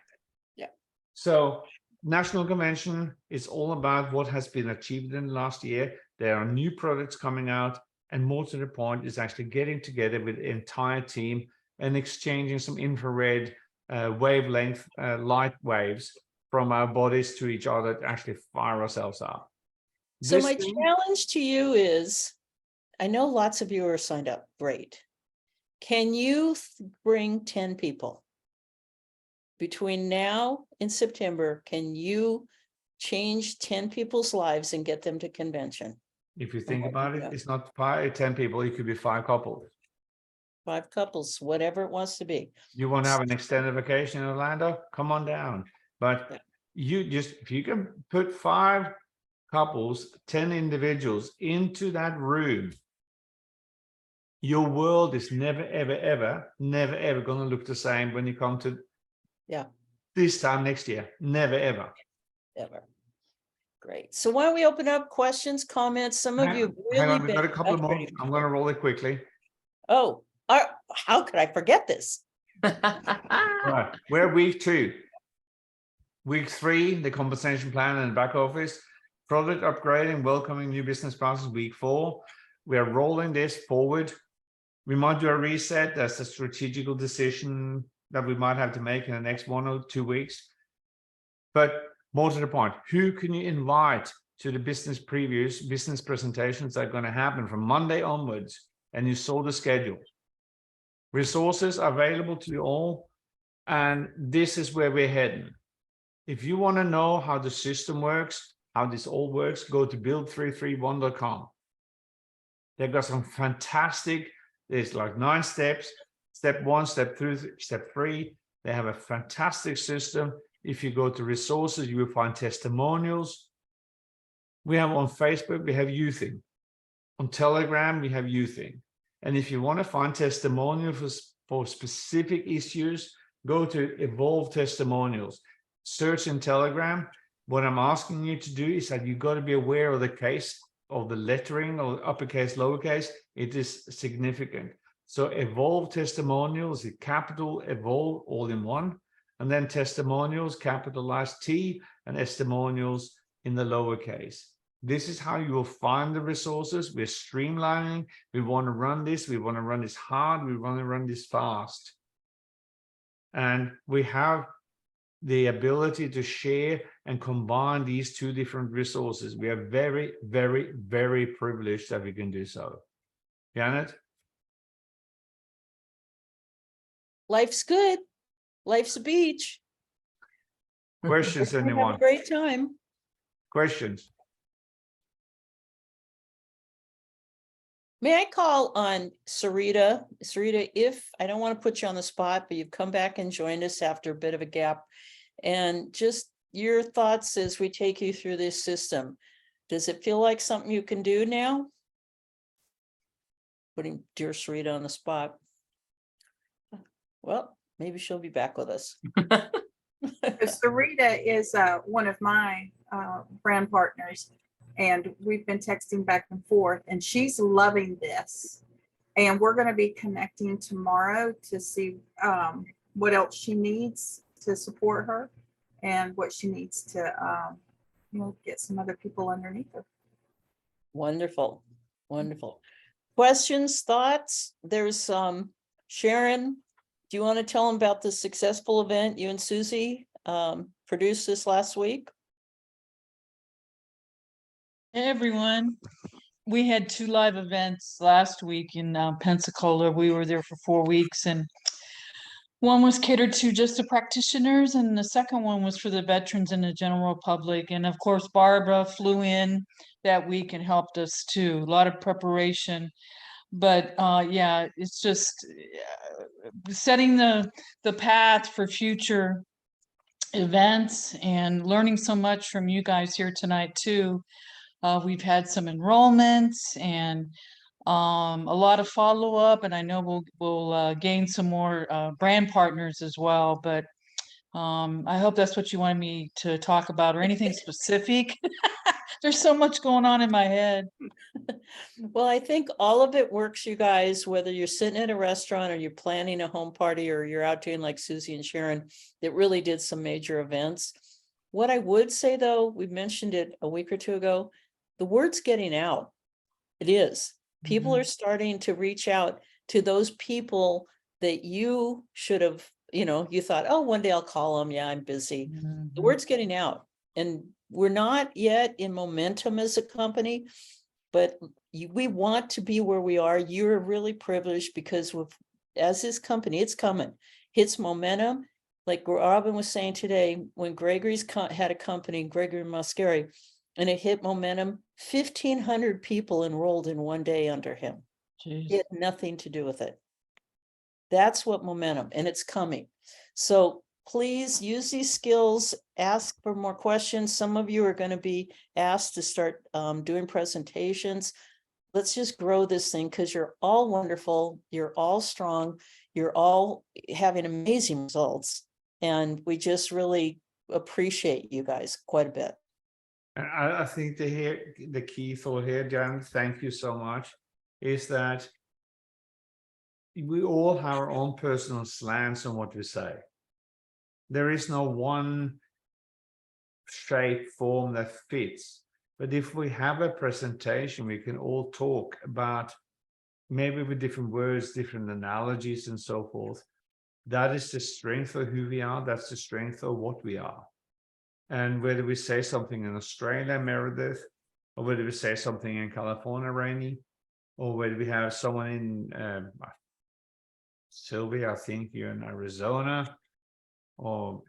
[SPEAKER 1] Yeah.
[SPEAKER 2] So National Convention is all about what has been achieved in the last year. There are new products coming out, and more to the point is actually getting together with the entire team and exchanging some infrared wavelength light waves from our bodies to each other to actually fire ourselves up.
[SPEAKER 1] So
[SPEAKER 2] This
[SPEAKER 1] my
[SPEAKER 2] thing-
[SPEAKER 1] challenge to you is, I know lots of you are signed up. Great. Can you bring 10 people? Between now and September, can you change 10 people's lives and get them to convention?
[SPEAKER 2] If you think
[SPEAKER 1] what
[SPEAKER 2] about
[SPEAKER 1] you
[SPEAKER 2] it,
[SPEAKER 1] got.
[SPEAKER 2] it's not 5, 10 people, it could be 5 couples.
[SPEAKER 1] 5 couples, whatever it wants to be.
[SPEAKER 2] You want to have an extended vacation in Orlando? Come on down. But
[SPEAKER 1] Yeah.
[SPEAKER 2] you just, if you can put 5 couples, 10 individuals into that room, your world is never, ever, ever going to look the same when you come to
[SPEAKER 1] Yeah.
[SPEAKER 2] this time next year. Never, ever.
[SPEAKER 1] Ever. Great. So why don't we open up questions, comments? Some of you have
[SPEAKER 2] Hang
[SPEAKER 1] really
[SPEAKER 2] on, we've got a
[SPEAKER 1] been
[SPEAKER 2] couple more.
[SPEAKER 1] frustrated.
[SPEAKER 2] I'm going to roll it quickly.
[SPEAKER 1] Oh, how could I forget this?
[SPEAKER 2] All right, we're week 2. Week 3, the compensation plan and back office. Product upgrading, welcoming new business process, week 4. We are rolling this forward. We might do a reset. That's a strategical decision that we might have to make in the next 1 or 2 weeks. But more to the point, who can you invite to the business previews, business presentations that are going to happen from Monday onwards? And you saw the schedule. Resources are available to you all. And this is where we're heading. If you want to know how the system works, how this all works, go to build331.com. They've got some fantastic, there's like 9 steps, step 1, step 2, step 3. They have a fantastic system. If you go to resources, you will find testimonials. We have on Facebook, we have Youthing. On Telegram, we have Youthing. And if you want to find testimonials for specific issues, go to Evolve Testimonials. Search in Telegram. What I'm asking you to do is that you've got to be aware of the case of the lettering or uppercase, lowercase. It is significant. So Evolve Testimonials, capital Evolve all in one, and then testimonials, capitalized T, and testimonials in the lowercase. This is how you will find the resources. We're streamlining. We want to run this. We want to run this hard. We want to run this fast. And we have the ability to share and combine these 2 different resources. We are very, very, very privileged that we can do so. Janet?
[SPEAKER 1] Life's good. Life's a beach.
[SPEAKER 2] Questions,
[SPEAKER 1] Have a
[SPEAKER 2] anyone?
[SPEAKER 1] great time.
[SPEAKER 2] Questions?
[SPEAKER 1] May I call on Sarita? Sarita, if, I don't want to put you on the spot, but you've come back and joined us after a bit of a gap. And just your thoughts as we take you through this system. Does it feel like something you can do now? Putting dear Sarita on the spot. Well, maybe she'll be back with us.
[SPEAKER 9] Sarita is one of my brand partners, and we've been texting back and forth, and she's loving this. And we're going to be connecting tomorrow to see what else she needs to support her and what she needs to get some other people underneath her.
[SPEAKER 1] Wonderful, wonderful. Questions, thoughts? There's Sharon. Do you want to tell them about the successful event you and Susie produced this last week?
[SPEAKER 10] Hey everyone, we had 2 live events last week in Pensacola. We were there for 4 weeks, and one was catered to just the practitioners, and the second one was for the veterans and the general public. And of course, Barbara flew in that week and helped us too. A lot of preparation, but yeah, it's just setting the path for future events and learning so much from you guys here tonight too. We've had some enrollments and a lot of follow-up, and I know we'll gain some more brand partners as well. But I hope that's what you wanted me to talk about, or anything specific. There's so much going on in my head.
[SPEAKER 1] Well, I think all of it works, you guys, whether you're sitting at a restaurant or you're planning a home party or you're out doing like Susie and Sharon that really did some major events. What I would say though, we mentioned it a week or two ago, the word's getting out. It is. People are starting to reach out to those people that you should have, you thought, oh, one day I'll call them. Yeah, I'm busy. The word's getting out, and we're not yet in momentum as a company, but we want to be where we are. You're really privileged because as this company, it's coming, hits momentum. Like Robin was saying today, when Gregory's had a company, Gregory Muscari, and it hit momentum, 1,500 people enrolled in one day under him.
[SPEAKER 10] Jeez.
[SPEAKER 1] It had nothing to do with it. That's what momentum, and it's coming. So please use these skills, ask for more questions. Some of you are going to be asked to start doing presentations. Let's just grow this thing, because you're all wonderful. You're all strong. You're all having amazing results. And we just really appreciate you guys quite a bit.
[SPEAKER 2] And I think the key thought here, Jan, thank you so much, is that we all have our own personal slants on what we say. There is no one shape, form that fits. But if we have a presentation, we can all talk about, maybe with different words, different analogies and so forth. That is the strength of who we are. That's the strength of what we are. And whether we say something in Australia, Meredith, or whether we say something in California, Rainy, or whether we have someone in Sylvia, I think you're in Arizona, or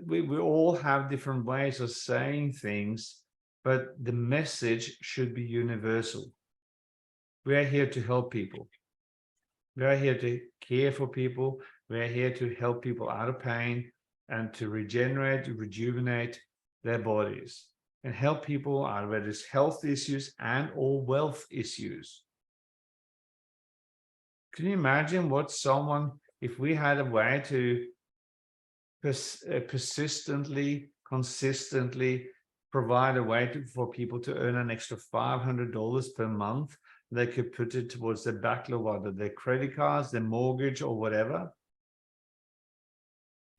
[SPEAKER 2] we all have different ways of saying things, but the message should be universal. We are here to help people. We are here to care for people. We are here to help people out of pain and to regenerate, rejuvenate their bodies and help people out of whether it's health issues and or wealth issues. Can you imagine what someone, if we had a way to persistently, consistently provide a way for people to earn an extra $500 per month, they could put it towards their backlog, whether their credit cards, their mortgage, or whatever.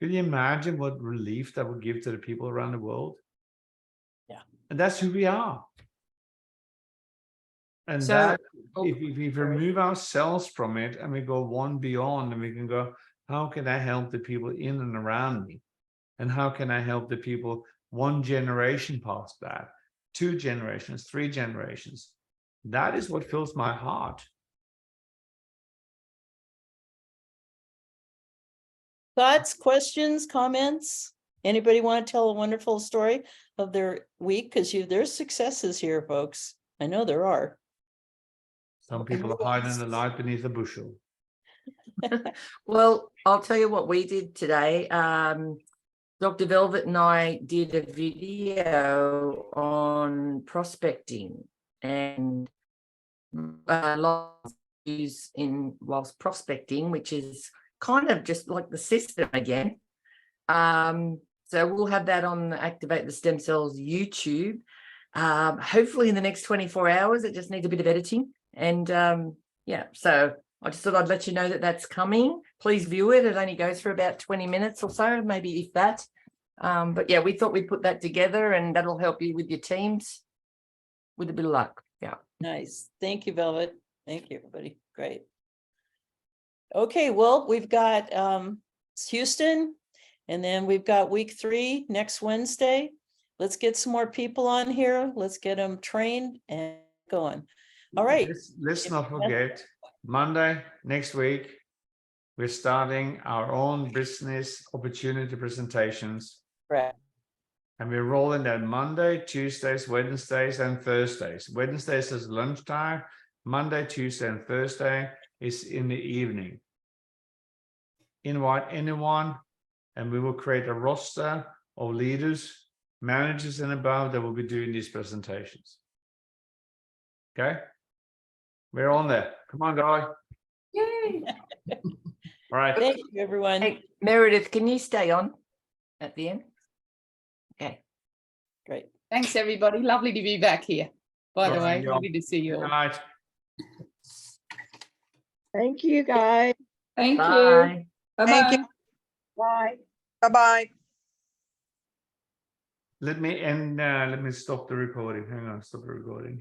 [SPEAKER 2] Can you imagine what relief that would give to the people around the world?
[SPEAKER 1] Yeah.
[SPEAKER 2] And that's who we are. And
[SPEAKER 4] So-
[SPEAKER 2] that, if we remove ourselves from it and we go one beyond, and we can go, how can I help the people in and around me? And how can I help the people one generation past that, 2 generations, 3 generations? That is what fills my heart.
[SPEAKER 1] Thoughts, questions, comments? Anybody want to tell a wonderful story of their week? Because there's successes here, folks. I know there are.
[SPEAKER 2] Some people are hiding the light beneath a bushel.
[SPEAKER 4] Well, I'll tell you what we did today. Dr. Velvet and I did a video on prospecting and lots of views in whilst prospecting, which is kind of just like the system again. So we'll have that on the Activate the Stem Cells YouTube. Hopefully in the next 24 hours. It just needs a bit of editing. And yeah, so I just thought I'd let you know that that's coming. Please view it. It only goes for about 20 minutes or so, maybe if that. But yeah, we thought we'd put that together and that'll help you with your teams with a bit of luck. Yeah.
[SPEAKER 1] Nice. Thank you, Velvet. Thank you, everybody. Great. Okay, well, we've got Houston, and then we've got week 3 next Wednesday. Let's get some more people on here. Let's get them trained and going. All right.
[SPEAKER 2] Let's not forget, Monday next week, we're starting our own business opportunity presentations.
[SPEAKER 1] Right.
[SPEAKER 2] And we're rolling that Monday, Tuesdays, Wednesdays, and Thursdays. Wednesdays is lunchtime. Monday, Tuesday, and Thursday is in the evening. Invite anyone, and we will create a roster of leaders, managers, and above that will be doing these presentations. Okay? We're on there. Come on, guys.
[SPEAKER 3] Yay.
[SPEAKER 2] All right.
[SPEAKER 1] Thank you, everyone.
[SPEAKER 4] Hey, Meredith, can you stay on at the end? Okay.
[SPEAKER 1] Great.
[SPEAKER 11] Thanks, everybody. Lovely to be back here. By the
[SPEAKER 2] All
[SPEAKER 11] way,
[SPEAKER 2] right, y'all.
[SPEAKER 11] lovely to see you
[SPEAKER 2] Good
[SPEAKER 11] all.
[SPEAKER 2] night.
[SPEAKER 6] Thank you, guys.
[SPEAKER 8] Thank you.
[SPEAKER 4] Bye.
[SPEAKER 8] Bye-bye.
[SPEAKER 6] Bye.
[SPEAKER 9] Bye-bye.
[SPEAKER 2] Let me stop the recording. Hang on, stop the recording.